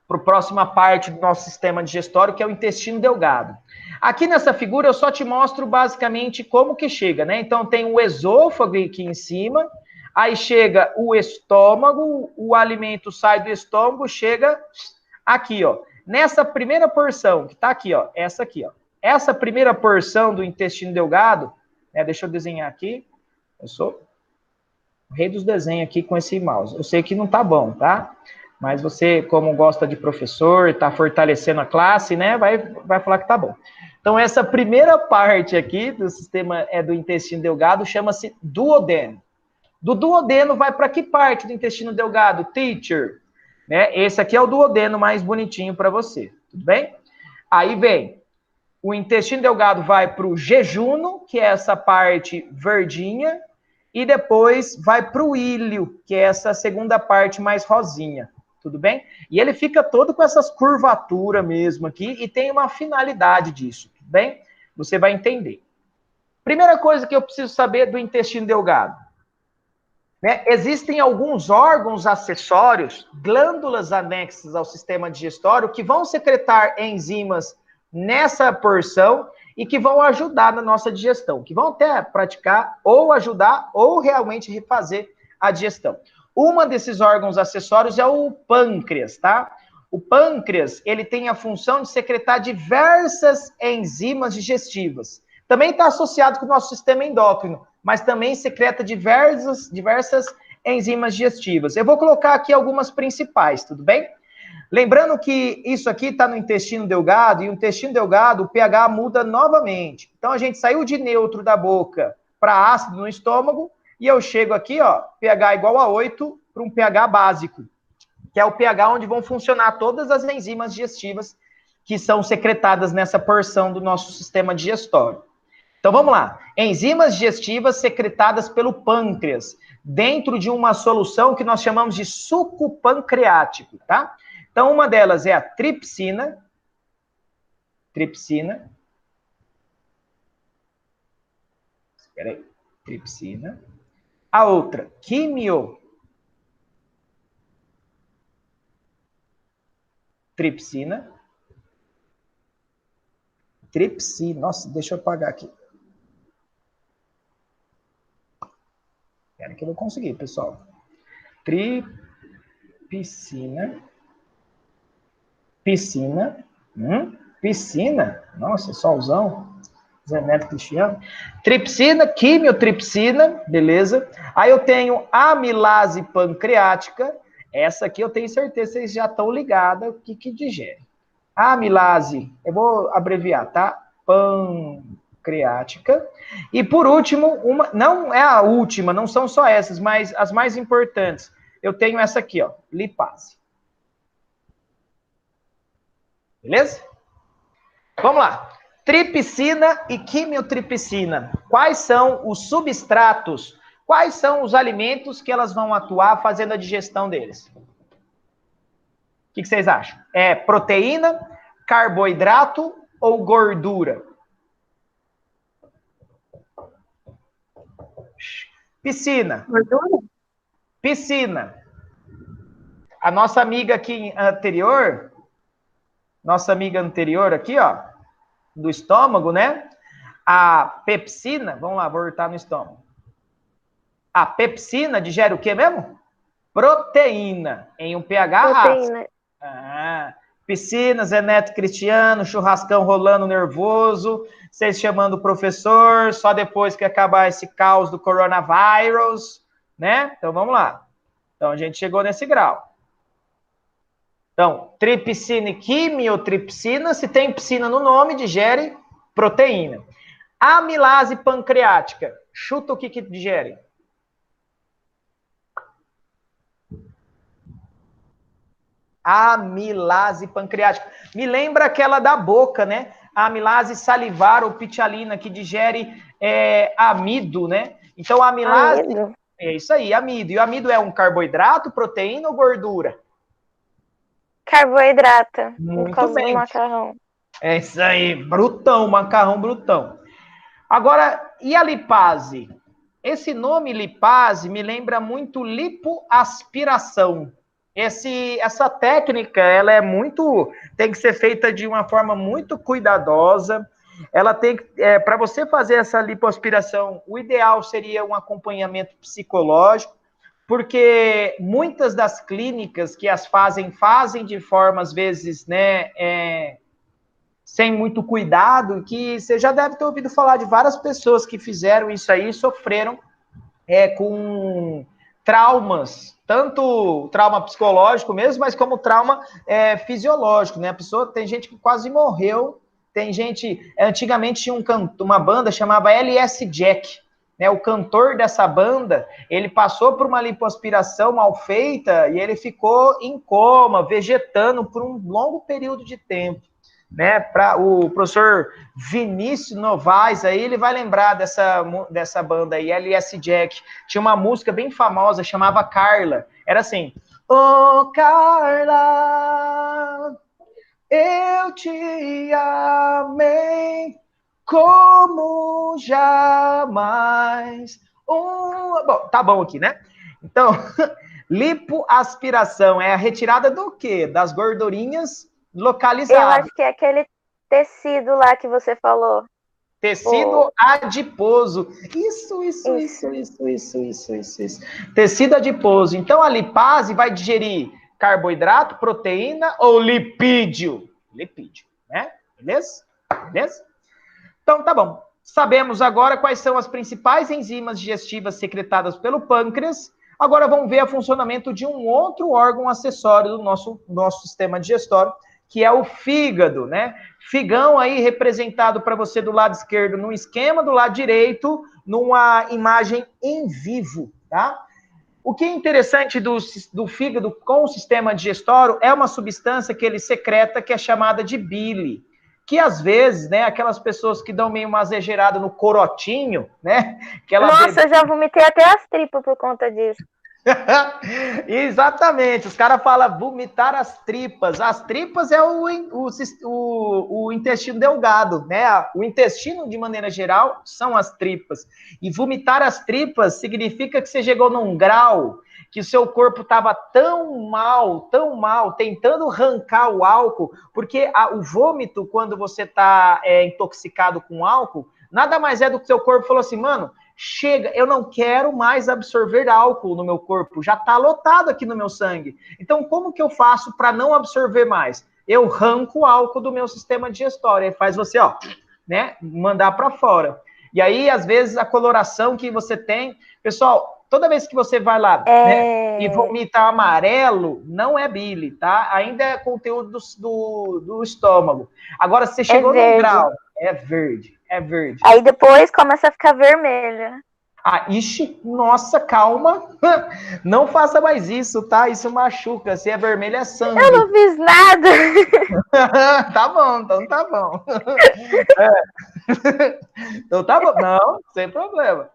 para a próxima parte do nosso sistema digestório, que é o intestino delgado. Aqui nessa figura eu só te mostro basicamente como que chega, né? Então tem o esôfago aqui em cima, aí chega o estômago, o alimento sai do estômago, chega aqui, ó. Nessa primeira porção, que tá aqui, ó, essa aqui, ó. Essa primeira porção do intestino delgado, deixa eu desenhar aqui. Eu sou o rei dos desenhos aqui com esse mouse. Eu sei que não tá bom, tá? Mas você, como gosta de professor, está fortalecendo a classe, né? Vai falar que tá bom. Então, essa primeira parte aqui do sistema do intestino delgado chama-se duodeno. Do duodeno vai para que parte do intestino delgado? Teacher. Né? Esse aqui é o duodeno mais bonitinho para você. Tudo bem? Aí vem. O intestino delgado vai para o jejuno, que é essa parte verdinha, e depois vai para o íleo, que é essa segunda parte mais rosinha. Tudo bem? E ele fica todo com essas curvaturas mesmo aqui e tem uma finalidade disso, tudo bem? Você vai entender. Primeira coisa que eu preciso saber do intestino delgado. Né? Existem alguns órgãos acessórios, glândulas anexas ao sistema digestório, que vão secretar enzimas nessa porção e que vão ajudar na nossa digestão, que vão até praticar ou ajudar ou realmente refazer a digestão. Uma desses órgãos acessórios é o pâncreas, tá? O pâncreas, ele tem a função de secretar diversas enzimas digestivas. Também está associado com o nosso sistema endócrino, mas também secreta diversas enzimas digestivas. Eu vou colocar aqui algumas principais, tudo bem? Lembrando que isso aqui está no intestino delgado, e o intestino delgado, o pH muda novamente. Então, a gente saiu de neutro da boca para ácido no estômago, e eu chego aqui, ó, pH igual a 8 para um pH básico, que é o pH onde vão funcionar todas as enzimas digestivas que são secretadas nessa porção do nosso sistema digestório. Então, vamos lá. Enzimas digestivas secretadas pelo pâncreas, dentro de uma solução que nós chamamos de suco pancreático, tá? Então, uma delas é a tripsina. Espera aí. Tripsina. A outra, quimiotripsina. Nossa, deixa eu apagar aqui. Espera que eu vou conseguir, pessoal. Tripsina. Piscina. Nossa, solzão. Zé Neto Cristiano. Tripsina, quimiotripsina, beleza. Aí eu tenho amilase pancreática. Essa aqui eu tenho certeza que vocês já estão ligados o que digere. Amilase, eu vou abreviar, tá? Pancreática. E por último, não é a última, não são só essas, mas as mais importantes. Eu tenho essa aqui, ó, lipase. Beleza? Vamos lá. Tripsina e quimiotripsina. Quais são os substratos? Quais são os alimentos que elas vão atuar fazendo a digestão deles? O que vocês acham? É proteína, carboidrato ou gordura? Piscina. Gordura? Piscina. A nossa amiga aqui anterior, aqui, ó, do estômago, né? A pepsina, vamos lá, voltar no estômago. A pepsina digere o quê mesmo? Proteína, em um pH ácido. Piscina, Zé Neto Cristiano, churrascão rolando nervoso, vocês chamando o professor, só depois que acabar esse caos do coronavírus, né? Então, vamos lá. Então, a gente chegou nesse grau. Então, tripsina e quimiotripsina, se tem psina no nome, digere proteína. Amilase pancreática, chuta o que digere? Amilase pancreática. Me lembra aquela da boca, né? A amilase salivar ou pitialina, que digere amido, né? Então, a amilase... Amido. É isso aí, amido. E o amido é um carboidrato, proteína ou gordura? Carboidrata, por Muito causa do bem. macarrão. É isso aí, brutão, macarrão brutão. Agora, e a lipase? Esse nome lipase me lembra muito lipoaspiração. Essa técnica, ela é tem que ser feita de uma forma muito cuidadosa. Ela tem para você fazer essa lipoaspiração, o ideal seria um acompanhamento psicológico, porque muitas das clínicas que as fazem de forma, às vezes, né, sem muito cuidado, que você já deve ter ouvido falar de várias pessoas que fizeram isso aí e sofreram com traumas, tanto trauma psicológico mesmo, mas como trauma fisiológico, né? A pessoa, tem gente que quase morreu, tem gente, antigamente tinha uma banda chamava LS Jack, né? O cantor dessa banda, ele passou por uma lipoaspiração mal feita e ele ficou em coma, vegetando por um longo período de tempo. Né, para o professor Vinícius Novaes, aí ele vai lembrar dessa banda aí, LS Jack. Tinha uma música bem famosa, chamava Carla. Era assim: oh, Carla, eu te amei como jamais. Bom, tá bom aqui, né? Então, lipoaspiração é a retirada do quê? Das gordurinhas localizadas. Eu acho que é aquele tecido lá que você falou. Tecido adiposo. Isso. Tecido adiposo. Então, a lipase vai digerir carboidrato, proteína ou lipídio? Lipídio, né? Beleza? Então, tá bom. Sabemos agora quais são as principais enzimas digestivas secretadas pelo pâncreas. Agora vamos ver o funcionamento de um outro órgão acessório do nosso sistema digestório, que é o fígado, né? Figão aí representado para você do lado esquerdo num esquema, do lado direito numa imagem em vivo, tá? O que é interessante do fígado com o sistema digestório é uma substância que ele secreta que é chamada de bile, que às vezes, né, aquelas pessoas que dão meio uma azegerada no corotinho, né? Nossa, eu já vomitei até as tripas por conta disso. Exatamente, os caras falam vomitar as tripas. As tripas é o intestino delgado, né? O intestino, de maneira geral, são as tripas. E vomitar as tripas significa que você chegou num grau que o seu corpo estava tão mal, tentando arrancar o álcool, porque o vômito, quando você está intoxicado com álcool, nada mais é do que o seu corpo falou assim, mano, chega, eu não quero mais absorver álcool no meu corpo, já está lotado aqui no meu sangue. Então, como que eu faço para não absorver mais? Eu arranco o álcool do meu sistema digestório, e faz você, ó, né, mandar para fora. E aí, às vezes, a coloração que você tem... Pessoal, toda vez que você vai lá, né, e vomita amarelo, não é bile, tá? Ainda é conteúdo do estômago. Agora, você chegou num grau... É verde. Aí depois começa a ficar vermelha. Ixi, nossa, calma. Não faça mais isso, tá? Isso machuca. Se é vermelho, é sangue. Eu não fiz nada. Tá bom, então tá bom. Então tá bom. Não, sem problema.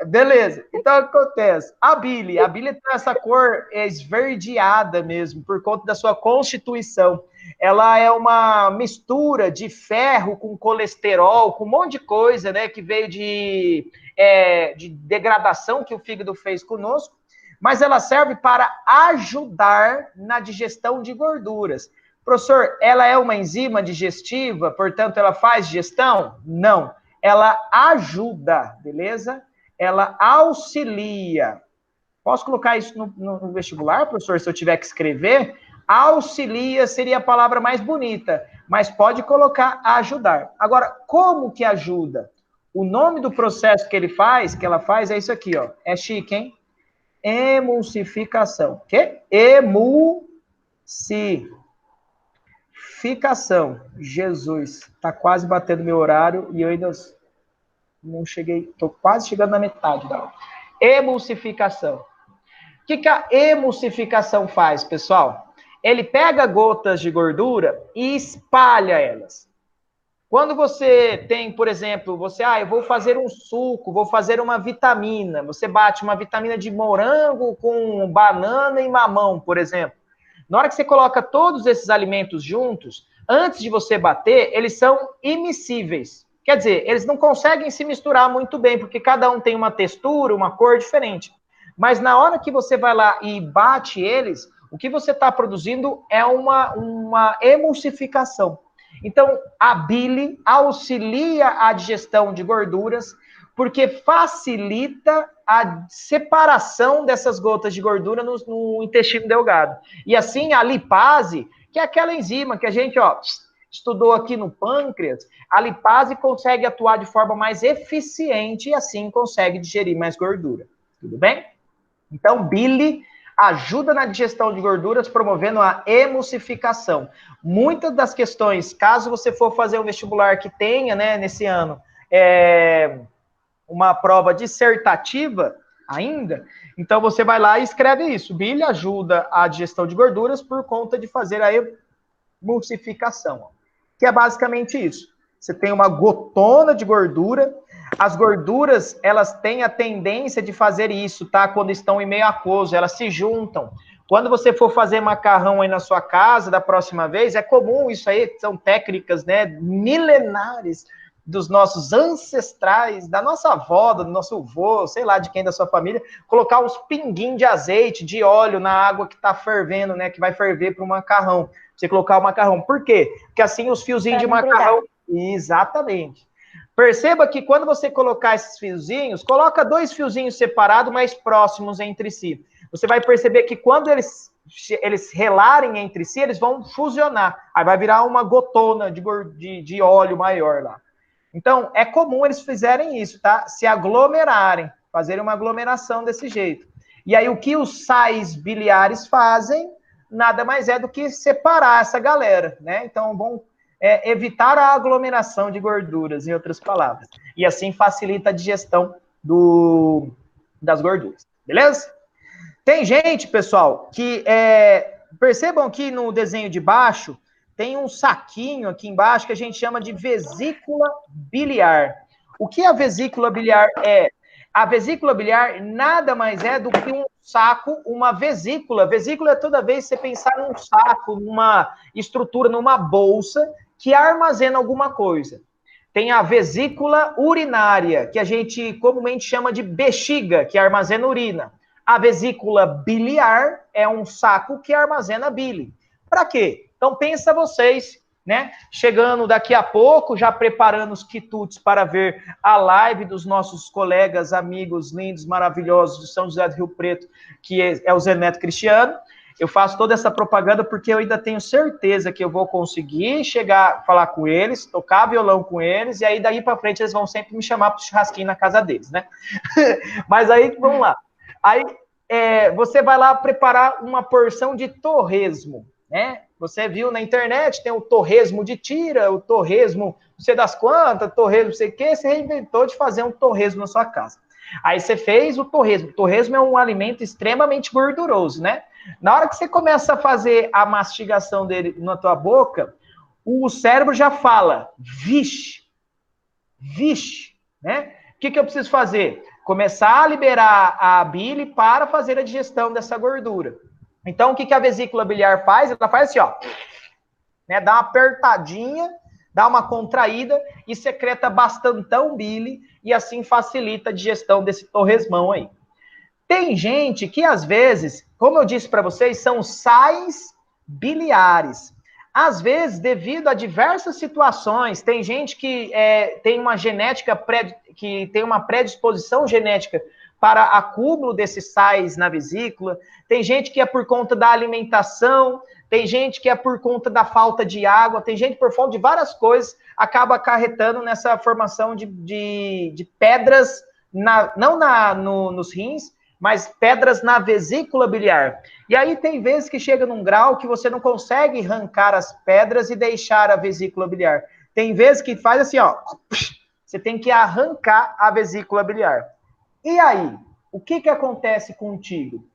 Beleza. Então, o que acontece? A bile tem essa cor esverdeada mesmo, por conta da sua constituição. Ela é uma mistura de ferro com colesterol, com um monte de coisa, né, que veio de degradação que o fígado fez conosco, mas ela serve para ajudar na digestão de gorduras. Professor, ela é uma enzima digestiva, portanto, ela faz digestão? Não. Ela ajuda, beleza? Ela auxilia. Posso colocar isso no vestibular, professor, se eu tiver que escrever? Auxilia seria a palavra mais bonita, mas pode colocar ajudar. Agora, como que ajuda? O nome do processo que ela faz é isso aqui, ó. É chique, hein? Emulsificação. O quê? Emulsificação. Jesus, tá quase batendo meu horário e eu ainda não cheguei, tô quase chegando na metade da aula. Emulsificação. O que a emulsificação faz, pessoal? Ele pega gotas de gordura e espalha elas. Quando você tem, por exemplo, eu vou fazer um suco, vou fazer uma vitamina, você bate uma vitamina de morango com banana e mamão, por exemplo. Na hora que você coloca todos esses alimentos juntos, antes de você bater, eles são immiscíveis. Quer dizer, eles não conseguem se misturar muito bem, porque cada um tem uma textura, uma cor diferente. Mas na hora que você vai lá e bate eles, o que você está produzindo é uma emulsificação. Então, a bile auxilia a digestão de gorduras, porque facilita a separação dessas gotas de gordura no intestino delgado. E assim, a lipase, que é aquela enzima que a gente estudou aqui no pâncreas, a lipase consegue atuar de forma mais eficiente e assim consegue digerir mais gordura. Tudo bem? Então, bile ajuda na digestão de gorduras, promovendo a emulsificação. Muitas das questões, caso você for fazer um vestibular que tenha, né, nesse ano, uma prova dissertativa ainda, então você vai lá e escreve isso. Bile ajuda a digestão de gorduras por conta de fazer a emulsificação, que é basicamente isso. Você tem uma gotona de gordura. As gorduras, elas têm a tendência de fazer isso, tá? Quando estão em meio aquoso, elas se juntam. Quando você for fazer macarrão aí na sua casa, da próxima vez, é comum isso aí, são técnicas, né, milenares dos nossos ancestrais, da nossa avó, do nosso avô, sei lá de quem da sua família, colocar uns pinguinhos de azeite, de óleo na água que está fervendo, né, que vai ferver para o macarrão. Você colocar o macarrão. Por quê? Porque assim os fiozinhos de macarrão... Exatamente. Perceba que quando você colocar esses fiozinhos, coloca 2 fiozinhos separados, mas próximos entre si. Você vai perceber que quando eles relarem entre si, eles vão fusionar. Aí vai virar uma gotona de óleo maior lá. Então, é comum eles fizerem isso, tá? Se aglomerarem, fazerem uma aglomeração desse jeito. E aí o que os sais biliares fazem, nada mais é do que separar essa galera, né? Então, vão evitar a aglomeração de gorduras, em outras palavras. E assim facilita a digestão das gorduras. Beleza? Tem gente, pessoal, que... percebam que no desenho de baixo, tem um saquinho aqui embaixo que a gente chama de vesícula biliar. O que a vesícula biliar é? A vesícula biliar nada mais é do que um saco, uma vesícula. Vesícula é toda vez que você pensar num saco, numa estrutura, numa bolsa, que armazena alguma coisa. Tem a vesícula urinária, que a gente comumente chama de bexiga, que armazena urina. A vesícula biliar é um saco que armazena bile. Para quê? Então, pensa vocês, né? Chegando daqui a pouco, já preparando os quitutes para ver a live dos nossos colegas, amigos lindos, maravilhosos de São José do Rio Preto, que é o Zé Neto Cristiano. Eu faço toda essa propaganda porque eu ainda tenho certeza que eu vou conseguir chegar, falar com eles, tocar violão com eles, e aí daí para frente eles vão sempre me chamar para o churrasquinho na casa deles, né? Mas aí, vamos lá. Aí, você vai lá preparar uma porção de torresmo, né? Você viu na internet, tem o torresmo de tira, o torresmo não sei das quantas, torresmo não sei o quê, você reinventou de fazer um torresmo na sua casa. Aí você fez o torresmo. O torresmo é um alimento extremamente gorduroso, né? Na hora que você começa a fazer a mastigação dele na tua boca, o cérebro já fala, vixe, né? O que eu preciso fazer? Começar a liberar a bile para fazer a digestão dessa gordura. Então, o que a vesícula biliar faz? Ela faz assim, ó, né? Dá uma apertadinha, dá uma contraída e secreta bastantão bile e assim facilita a digestão desse torresmão aí. Tem gente que, às vezes, como eu disse para vocês, são sais biliares. Às vezes, devido a diversas situações, tem gente que tem uma genética, que tem uma predisposição genética para acúmulo desses sais na vesícula, tem gente que é por conta da alimentação, tem gente que é por conta da falta de água, tem gente por conta de várias coisas, acaba acarretando nessa formação de pedras, nos rins, mas pedras na vesícula biliar. E aí tem vezes que chega num grau que você não consegue arrancar as pedras e deixar a vesícula biliar. Tem vezes que faz assim, ó, você tem que arrancar a vesícula biliar. E aí, o que acontece contigo?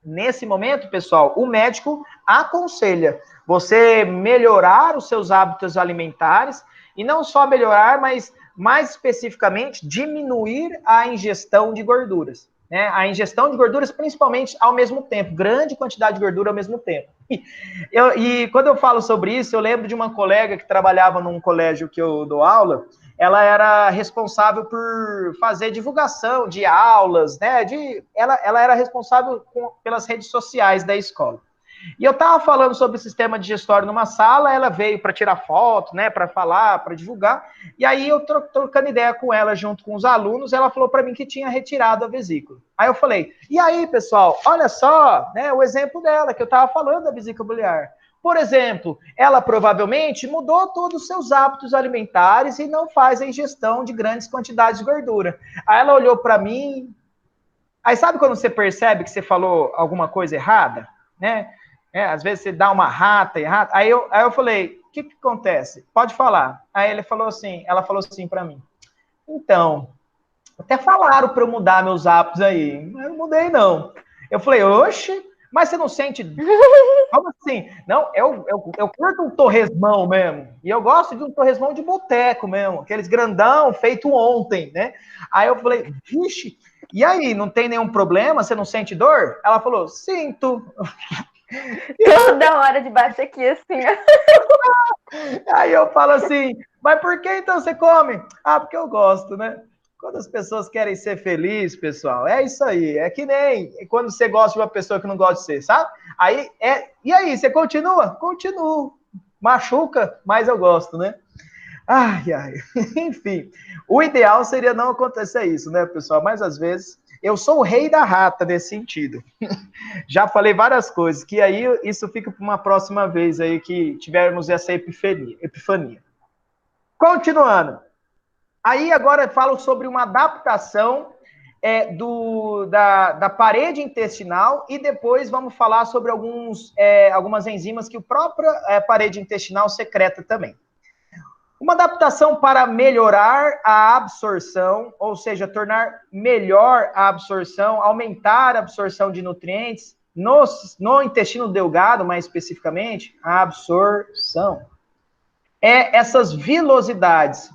Nesse momento, pessoal, o médico aconselha você melhorar os seus hábitos alimentares, e não só melhorar, mas mais especificamente diminuir a ingestão de gorduras. né? A ingestão de gorduras, principalmente ao mesmo tempo, grande quantidade de gordura ao mesmo tempo. E quando eu falo sobre isso, eu lembro de uma colega que trabalhava num colégio que eu dou aula. Ela era responsável por fazer divulgação de aulas, né? Ela era responsável pelas redes sociais da escola. E eu estava falando sobre o sistema digestório numa sala, ela veio para tirar foto, né, para falar, para divulgar, e aí eu trocando ideia com ela junto com os alunos, ela falou para mim que tinha retirado a vesícula. Aí eu falei, e aí, pessoal, olha só, né, o exemplo dela, que eu estava falando da vesícula biliar. Por exemplo, ela provavelmente mudou todos os seus hábitos alimentares e não faz a ingestão de grandes quantidades de gordura. Aí ela olhou para mim, aí sabe quando você percebe que você falou alguma coisa errada, né? Às vezes você dá uma rata errada. Aí eu falei, o que acontece? Pode falar. Aí ela falou assim para mim. Então, até falaram para eu mudar meus hábitos aí. Mas eu não mudei, não. Eu falei, oxe, mas você não sente... Como assim? Não, eu curto um torresmão mesmo. E eu gosto de um torresmão de boteco mesmo. Aqueles grandão, feito ontem, né? Aí eu falei, vixe, e aí, não tem nenhum problema? Você não sente dor? Ela falou, sinto. Toda hora de bater aqui, assim. Aí eu falo assim, mas por que então você come? Ah, porque eu gosto, né? Quando as pessoas querem ser felizes, pessoal, é isso aí. É que nem quando você gosta de uma pessoa que não gosta de você, sabe? E aí, você continua? Continuo. Machuca, mas eu gosto, né? Ai, ai. Enfim, o ideal seria não acontecer isso, né, pessoal? Mas às vezes eu sou o rei da rata nesse sentido. Já falei várias coisas, que aí isso fica para uma próxima vez aí que tivermos essa epifania. Continuando. Aí agora eu falo sobre uma adaptação da parede intestinal e depois vamos falar sobre algumas enzimas que a própria parede intestinal secreta também. Uma adaptação para melhorar a absorção, ou seja, tornar melhor a absorção, aumentar a absorção de nutrientes no intestino delgado, mais especificamente, a absorção. Essas vilosidades.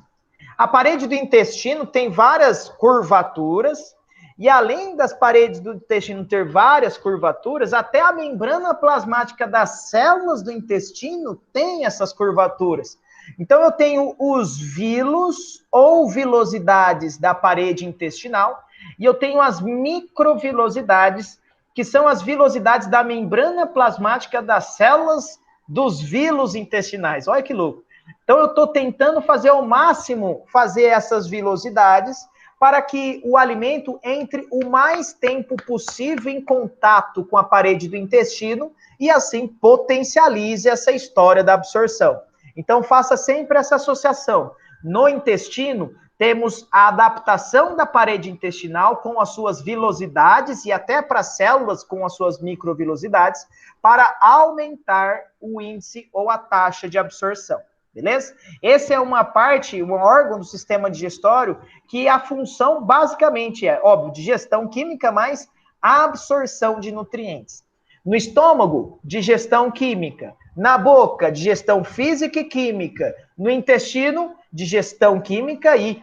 A parede do intestino tem várias curvaturas, e além das paredes do intestino ter várias curvaturas, até a membrana plasmática das células do intestino tem essas curvaturas. Então, eu tenho os vilos ou vilosidades da parede intestinal, e eu tenho as microvilosidades, que são as vilosidades da membrana plasmática das células dos vilos intestinais. Olha que louco. Então, eu estou tentando fazer ao máximo, fazer essas vilosidades, para que o alimento entre o mais tempo possível em contato com a parede do intestino, e assim potencialize essa história da absorção. Então, faça sempre essa associação. No intestino, temos a adaptação da parede intestinal com as suas vilosidades e até para células com as suas microvilosidades para aumentar o índice ou a taxa de absorção. Beleza? Esse é uma parte, um órgão do sistema digestório que a função basicamente é, óbvio, digestão química, mas a absorção de nutrientes. No estômago, digestão química. Na boca, digestão física e química. No intestino, digestão química e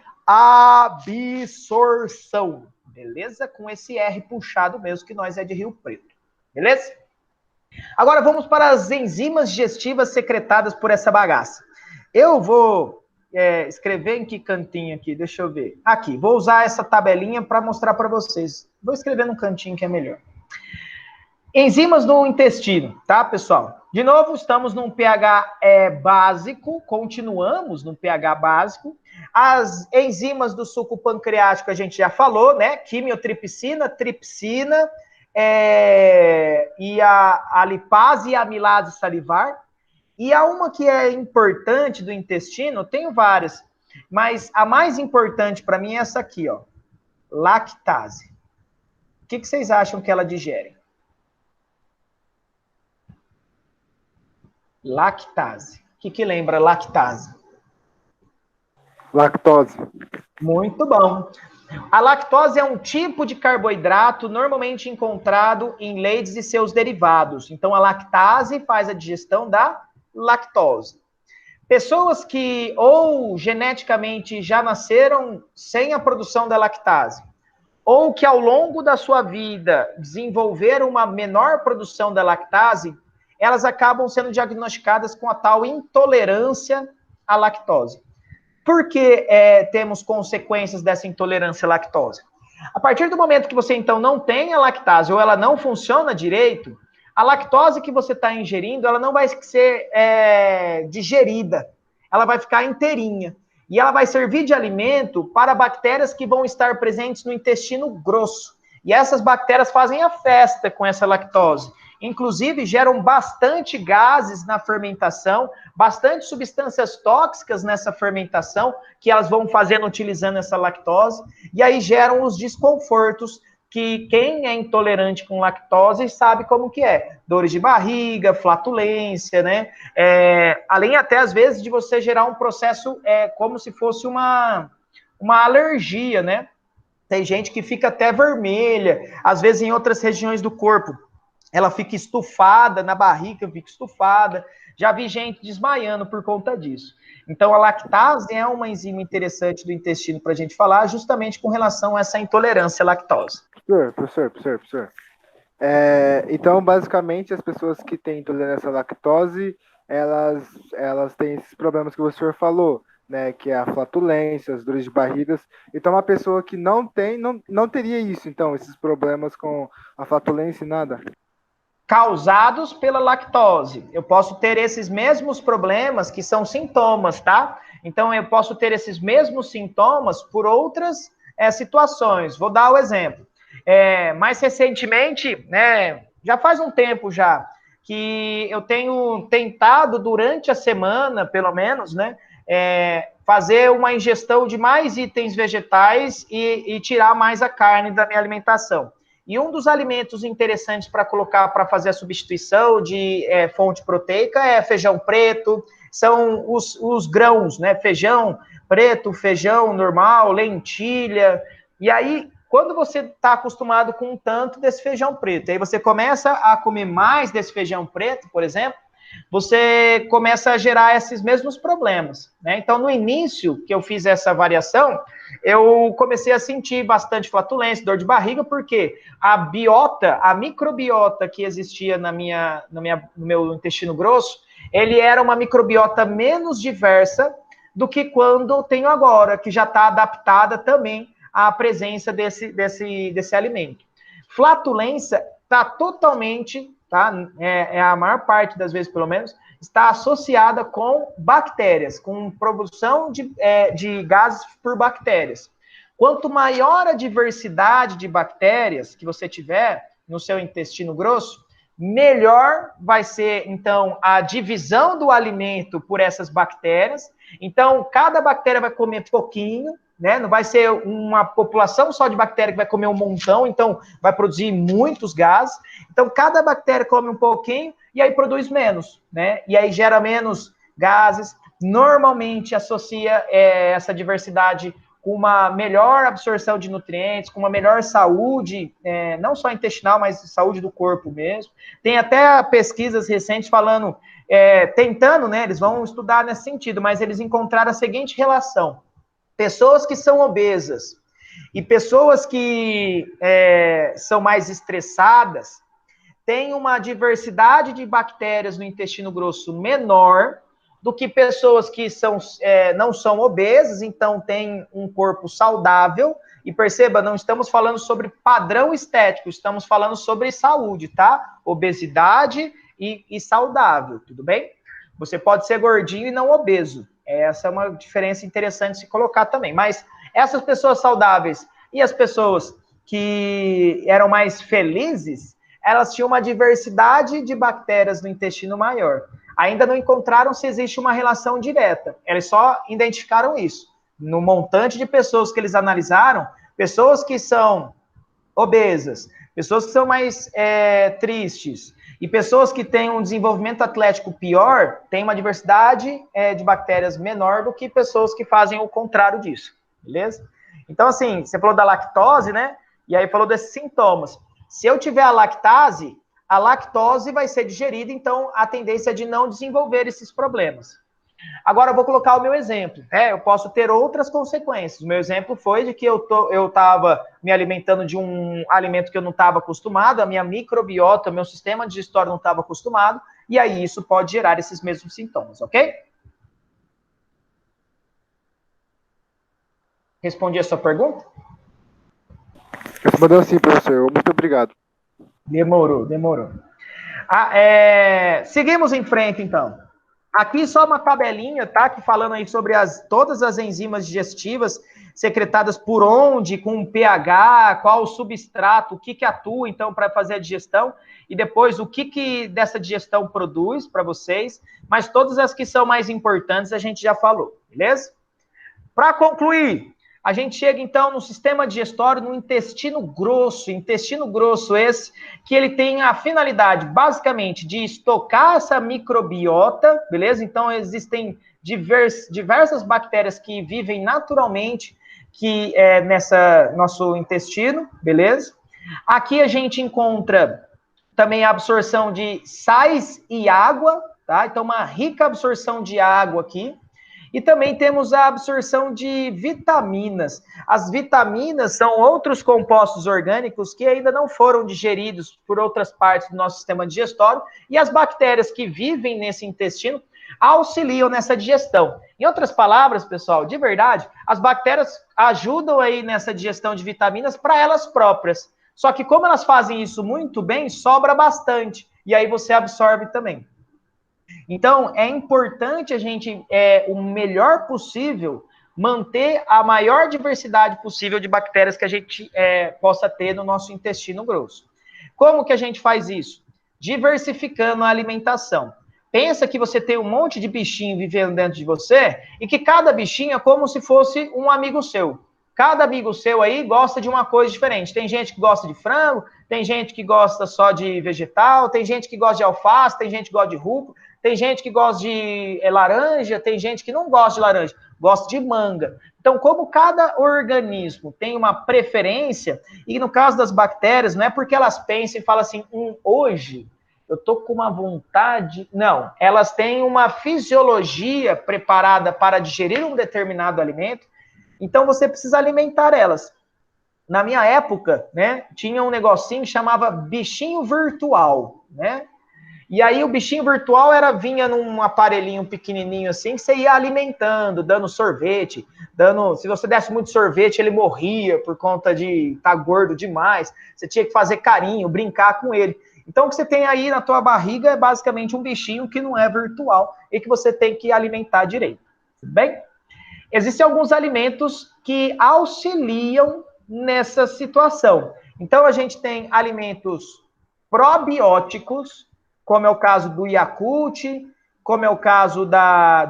absorção. Beleza? Com esse R puxado mesmo, que nós é de Rio Preto. Beleza? Agora vamos para as enzimas digestivas secretadas por essa bagaça. Eu vou escrever em que cantinho aqui? Deixa eu ver. Aqui, vou usar essa tabelinha para mostrar para vocês. Vou escrever num cantinho que é melhor. Enzimas no intestino, tá, pessoal? De novo, estamos num pH básico, continuamos num pH básico. As enzimas do suco pancreático a gente já falou, né? Quimiotripsina, tripsina, e a lipase e a amilase salivar. E há uma que é importante do intestino, tenho várias, mas a mais importante para mim é essa aqui, ó, lactase. O que vocês acham que ela digere? Lactase. O que lembra lactase? Lactose. Muito bom. A lactose é um tipo de carboidrato normalmente encontrado em leites e seus derivados. Então, a lactase faz a digestão da lactose. Pessoas que ou geneticamente já nasceram sem a produção da lactase, ou que ao longo da sua vida desenvolveram uma menor produção da lactase, elas acabam sendo diagnosticadas com a tal intolerância à lactose. Por que temos consequências dessa intolerância à lactose? A partir do momento que você, então, não tem a lactase ou ela não funciona direito, a lactose que você está ingerindo, ela não vai ser digerida, ela vai ficar inteirinha. E ela vai servir de alimento para bactérias que vão estar presentes no intestino grosso. E essas bactérias fazem a festa com essa lactose. Inclusive, geram bastante gases na fermentação, bastante substâncias tóxicas nessa fermentação, que elas vão fazendo utilizando essa lactose, e aí geram os desconfortos que quem é intolerante com lactose sabe como que é. Dores de barriga, flatulência, né? Além até, às vezes, de você gerar um processo como se fosse uma alergia, né? Tem gente que fica até vermelha, às vezes em outras regiões do corpo. Ela fica estufada, na barriga fica estufada. Já vi gente desmaiando por conta disso. Então, a lactase é uma enzima interessante do intestino para a gente falar, justamente com relação a essa intolerância à lactose. Professor. Então, basicamente, as pessoas que têm intolerância à lactose, elas têm esses problemas que o senhor falou, né? Que é a flatulência, as dores de barrigas. Então, uma pessoa que não tem, não teria isso, então, esses problemas com a flatulência e nada? Causados pela lactose. Eu posso ter esses mesmos problemas, que são sintomas, tá? Então, eu posso ter esses mesmos sintomas por outras situações. Vou dar o exemplo. Mais recentemente, né, já faz um tempo já, que eu tenho tentado, durante a semana, pelo menos, né, fazer uma ingestão de mais itens vegetais e tirar mais a carne da minha alimentação. E um dos alimentos interessantes para colocar para fazer a substituição de fonte proteica é feijão preto, são os grãos, né? Feijão preto, feijão normal, lentilha. E aí, quando você está acostumado com um tanto desse feijão preto, aí você começa a comer mais desse feijão preto, por exemplo, você começa a gerar esses mesmos problemas, né? Então, no início que eu fiz essa variação, eu comecei a sentir bastante flatulência, dor de barriga, porque a microbiota que existia no meu intestino grosso, ele era uma microbiota menos diversa do que quando tenho agora, que já está adaptada também à presença desse alimento. Flatulência está totalmente, tá? A maior parte das vezes, pelo menos, está associada com bactérias, com produção de gases por bactérias. Quanto maior a diversidade de bactérias que você tiver no seu intestino grosso, melhor vai ser, então, a divisão do alimento por essas bactérias. Então, cada bactéria vai comer pouquinho, né? Não vai ser uma população só de bactéria que vai comer um montão, então vai produzir muitos gases. Então, cada bactéria come um pouquinho e aí produz menos, né? E aí gera menos gases. Normalmente associa essa diversidade com uma melhor absorção de nutrientes, com uma melhor saúde, não só intestinal, mas saúde do corpo mesmo. Tem até pesquisas recentes falando, tentando, né? Eles vão estudar nesse sentido, mas eles encontraram a seguinte relação. Pessoas que são obesas e pessoas que são mais estressadas têm uma diversidade de bactérias no intestino grosso menor do que pessoas que não são obesas, então têm um corpo saudável. E perceba, não estamos falando sobre padrão estético, estamos falando sobre saúde, tá? Obesidade e saudável, tudo bem? Você pode ser gordinho e não obeso. Essa é uma diferença interessante de se colocar também. Mas essas pessoas saudáveis e as pessoas que eram mais felizes, elas tinham uma diversidade de bactérias no intestino maior. Ainda não encontraram se existe uma relação direta. Eles só identificaram isso. No montante de pessoas que eles analisaram, pessoas que são obesas, pessoas que são mais tristes, e pessoas que têm um desenvolvimento atlético pior, têm uma diversidade de bactérias menor do que pessoas que fazem o contrário disso, beleza? Então, assim, você falou da lactose, né? E aí falou desses sintomas. Se eu tiver a lactose vai ser digerida, então a tendência é de não desenvolver esses problemas. Agora eu vou colocar o meu exemplo. Eu posso ter outras consequências. O meu exemplo foi de que eu estava me alimentando de um alimento que eu não estava acostumado, a minha microbiota, meu sistema digestório não estava acostumado, e aí isso pode gerar esses mesmos sintomas, ok? Respondi a sua pergunta? Respondeu sim, professor. Muito obrigado. Demorou. Seguimos em frente, então. Aqui só uma tabelinha, tá? Que falando aí sobre todas as enzimas digestivas secretadas por onde, com pH, qual o substrato, o que atua, então, para fazer a digestão, e depois o que dessa digestão produz para vocês, mas todas as que são mais importantes a gente já falou, beleza? Para concluir, a gente chega, então, no sistema digestório, no intestino grosso esse, que ele tem a finalidade, basicamente, de estocar essa microbiota, beleza? Então, existem diversas bactérias que vivem naturalmente nessa nosso intestino, beleza? Aqui a gente encontra também a absorção de sais e água, tá? Então, uma rica absorção de água aqui. E também temos a absorção de vitaminas. As vitaminas são outros compostos orgânicos que ainda não foram digeridos por outras partes do nosso sistema digestório, e as bactérias que vivem nesse intestino auxiliam nessa digestão. Em outras palavras, pessoal, de verdade, as bactérias ajudam aí nessa digestão de vitaminas para elas próprias. Só que como elas fazem isso muito bem, sobra bastante, e aí você absorve também. Então, é importante a gente, o melhor possível, manter a maior diversidade possível de bactérias que a gente possa ter no nosso intestino grosso. Como que a gente faz isso? Diversificando a alimentação. Pensa que você tem um monte de bichinho vivendo dentro de você e que cada bichinho é como se fosse um amigo seu. Cada amigo seu aí gosta de uma coisa diferente. Tem gente que gosta de frango, tem gente que gosta só de vegetal, tem gente que gosta de alface, tem gente que gosta de rúcula, tem gente que gosta de laranja, tem gente que não gosta de laranja, gosta de manga. Então, como cada organismo tem uma preferência, e no caso das bactérias, não é porque elas pensam e falam assim, hoje eu tô com uma vontade... Não, elas têm uma fisiologia preparada para digerir um determinado alimento, então você precisa alimentar elas. Na minha época, né, tinha um negocinho que chamava bichinho virtual, né? E aí o bichinho virtual vinha num aparelhinho pequenininho assim, que você ia alimentando, dando sorvete, se você desse muito sorvete, ele morria por conta de estar gordo demais, você tinha que fazer carinho, brincar com ele. Então o que você tem aí na tua barriga é basicamente um bichinho que não é virtual e que você tem que alimentar direito, tudo bem? Existem alguns alimentos que auxiliam nessa situação. Então a gente tem alimentos probióticos, como é o caso do Yakult, como é o caso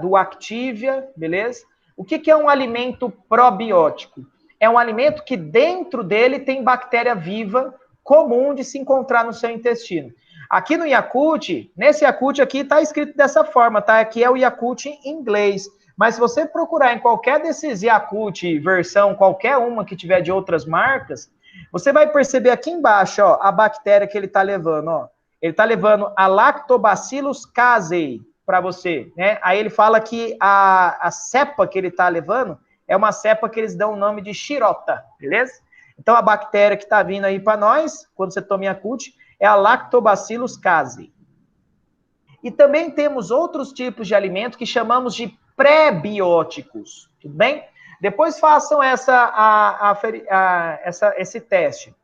do Activia, beleza? O que é um alimento probiótico? É um alimento que dentro dele tem bactéria viva comum de se encontrar no seu intestino. Aqui no Yakult, nesse Yakult aqui está escrito dessa forma, tá? Aqui é o Yakult em inglês. Mas se você procurar em qualquer desses Yakult, versão, qualquer uma que tiver de outras marcas, você vai perceber aqui embaixo, ó, a bactéria que ele está levando, ó. Ele está levando a Lactobacillus casei para você, né? Aí ele fala que a cepa que ele está levando é uma cepa que eles dão o nome de Shirota, beleza? Então a bactéria que está vindo aí para nós, quando você toma Yakult, é a Lactobacillus casei. E também temos outros tipos de alimento que chamamos de pré-bióticos, tudo bem? Depois façam esse teste.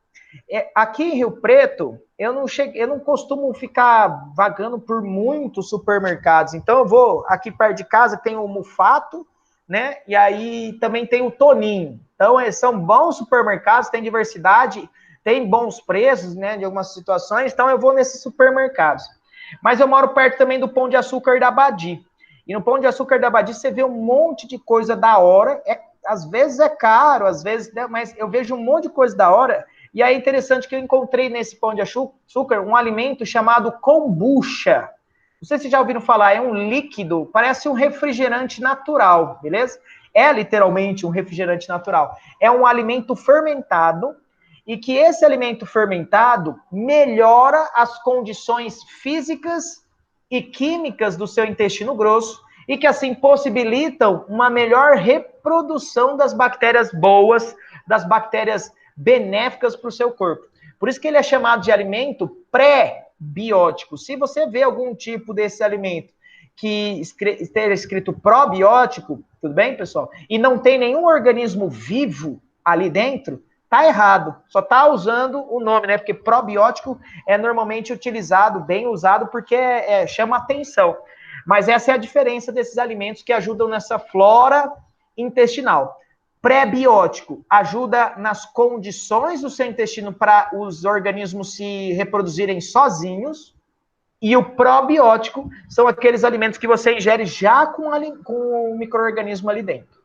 Aqui em Rio Preto, eu não costumo ficar vagando por muitos supermercados. Então, eu vou aqui perto de casa, tem o Mufato, né? E aí também tem o Toninho. Então, são bons supermercados, tem diversidade, tem bons preços, né? De algumas situações. Então, eu vou nesses supermercados. Mas eu moro perto também do Pão de Açúcar da Abadi. E no Pão de Açúcar da Abadi você vê um monte de coisa da hora. Às vezes é caro, às vezes, né, mas eu vejo um monte de coisa da hora. E aí é interessante que eu encontrei nesse Pão de Açúcar um alimento chamado kombucha. Não sei se vocês já ouviram falar, é um líquido, parece um refrigerante natural, beleza? É literalmente um refrigerante natural. É um alimento fermentado, e que esse alimento fermentado melhora as condições físicas e químicas do seu intestino grosso, e que assim possibilitam uma melhor reprodução das bactérias boas, das bactérias benéficas para o seu corpo. Por isso que ele é chamado de alimento pré-biótico. Se você vê algum tipo desse alimento que esteja escrito probiótico, tudo bem, pessoal? E não tem nenhum organismo vivo ali dentro, tá errado. Só tá usando o nome, né? Porque probiótico é normalmente utilizado, bem usado, porque chama atenção. Mas essa é a diferença desses alimentos que ajudam nessa flora intestinal. Pré-biótico ajuda nas condições do seu intestino para os organismos se reproduzirem sozinhos. E o probiótico são aqueles alimentos que você ingere já com o micro-organismo ali dentro.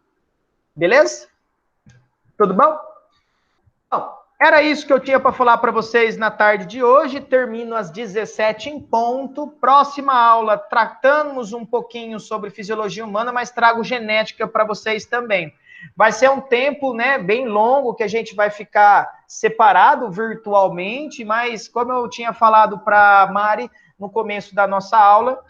Beleza? Tudo bom? Bom, era isso que eu tinha para falar para vocês na tarde de hoje. Termino às 17 em ponto. Próxima aula, tratamos um pouquinho sobre fisiologia humana, mas trago genética para vocês também. Vai ser um tempo, né, bem longo que a gente vai ficar separado virtualmente, mas como eu tinha falado para a Mari no começo da nossa aula,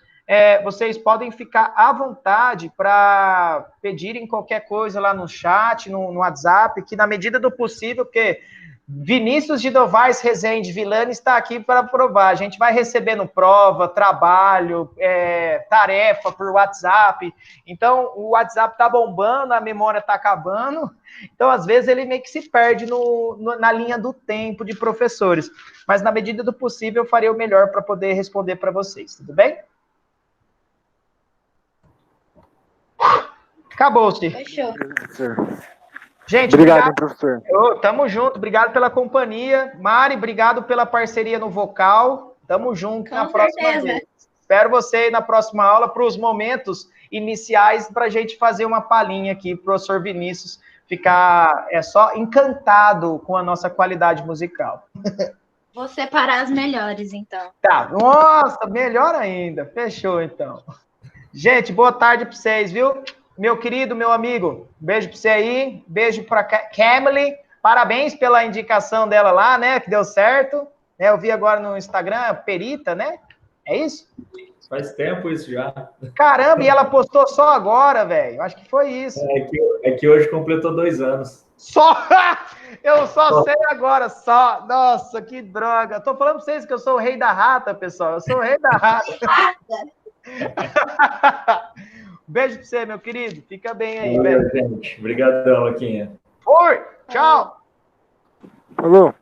vocês podem ficar à vontade para pedirem qualquer coisa lá no chat, no WhatsApp, que na medida do possível, porque Vinícius de Novaes Rezende Villani está aqui para provar. A gente vai recebendo prova, trabalho, tarefa por WhatsApp. Então, o WhatsApp está bombando, a memória está acabando. Então, às vezes, ele meio que se perde na linha do tempo de professores. Mas, na medida do possível, eu farei o melhor para poder responder para vocês. Tudo bem? Acabou-se. Fechou. Gente, obrigado, professor. Tamo junto, obrigado pela companhia. Mari, obrigado pela parceria no vocal. Tamo junto na próxima vez. Espero você aí na próxima aula para os momentos iniciais para a gente fazer uma palhinha aqui, o professor Vinícius ficar só encantado com a nossa qualidade musical. Vou separar as melhores, então. Tá, nossa, melhor ainda. Fechou, então. Gente, boa tarde para vocês, viu? Meu querido, meu amigo, beijo para você aí, beijo para Camille, parabéns pela indicação dela lá, né, que deu certo, eu vi agora no Instagram, perita, né, é isso? Faz tempo isso já. Caramba, e ela postou só agora, velho, acho que foi isso. É que hoje completou 2 anos. Só? Eu só sei agora, só. Nossa, que droga. Tô falando pra vocês que eu sou o rei da rata, pessoal, eu sou o rei da rata. Beijo pra você, meu querido. Fica bem aí, velho. Gente. Obrigadão, Luquinha. Oi, tchau. Falou.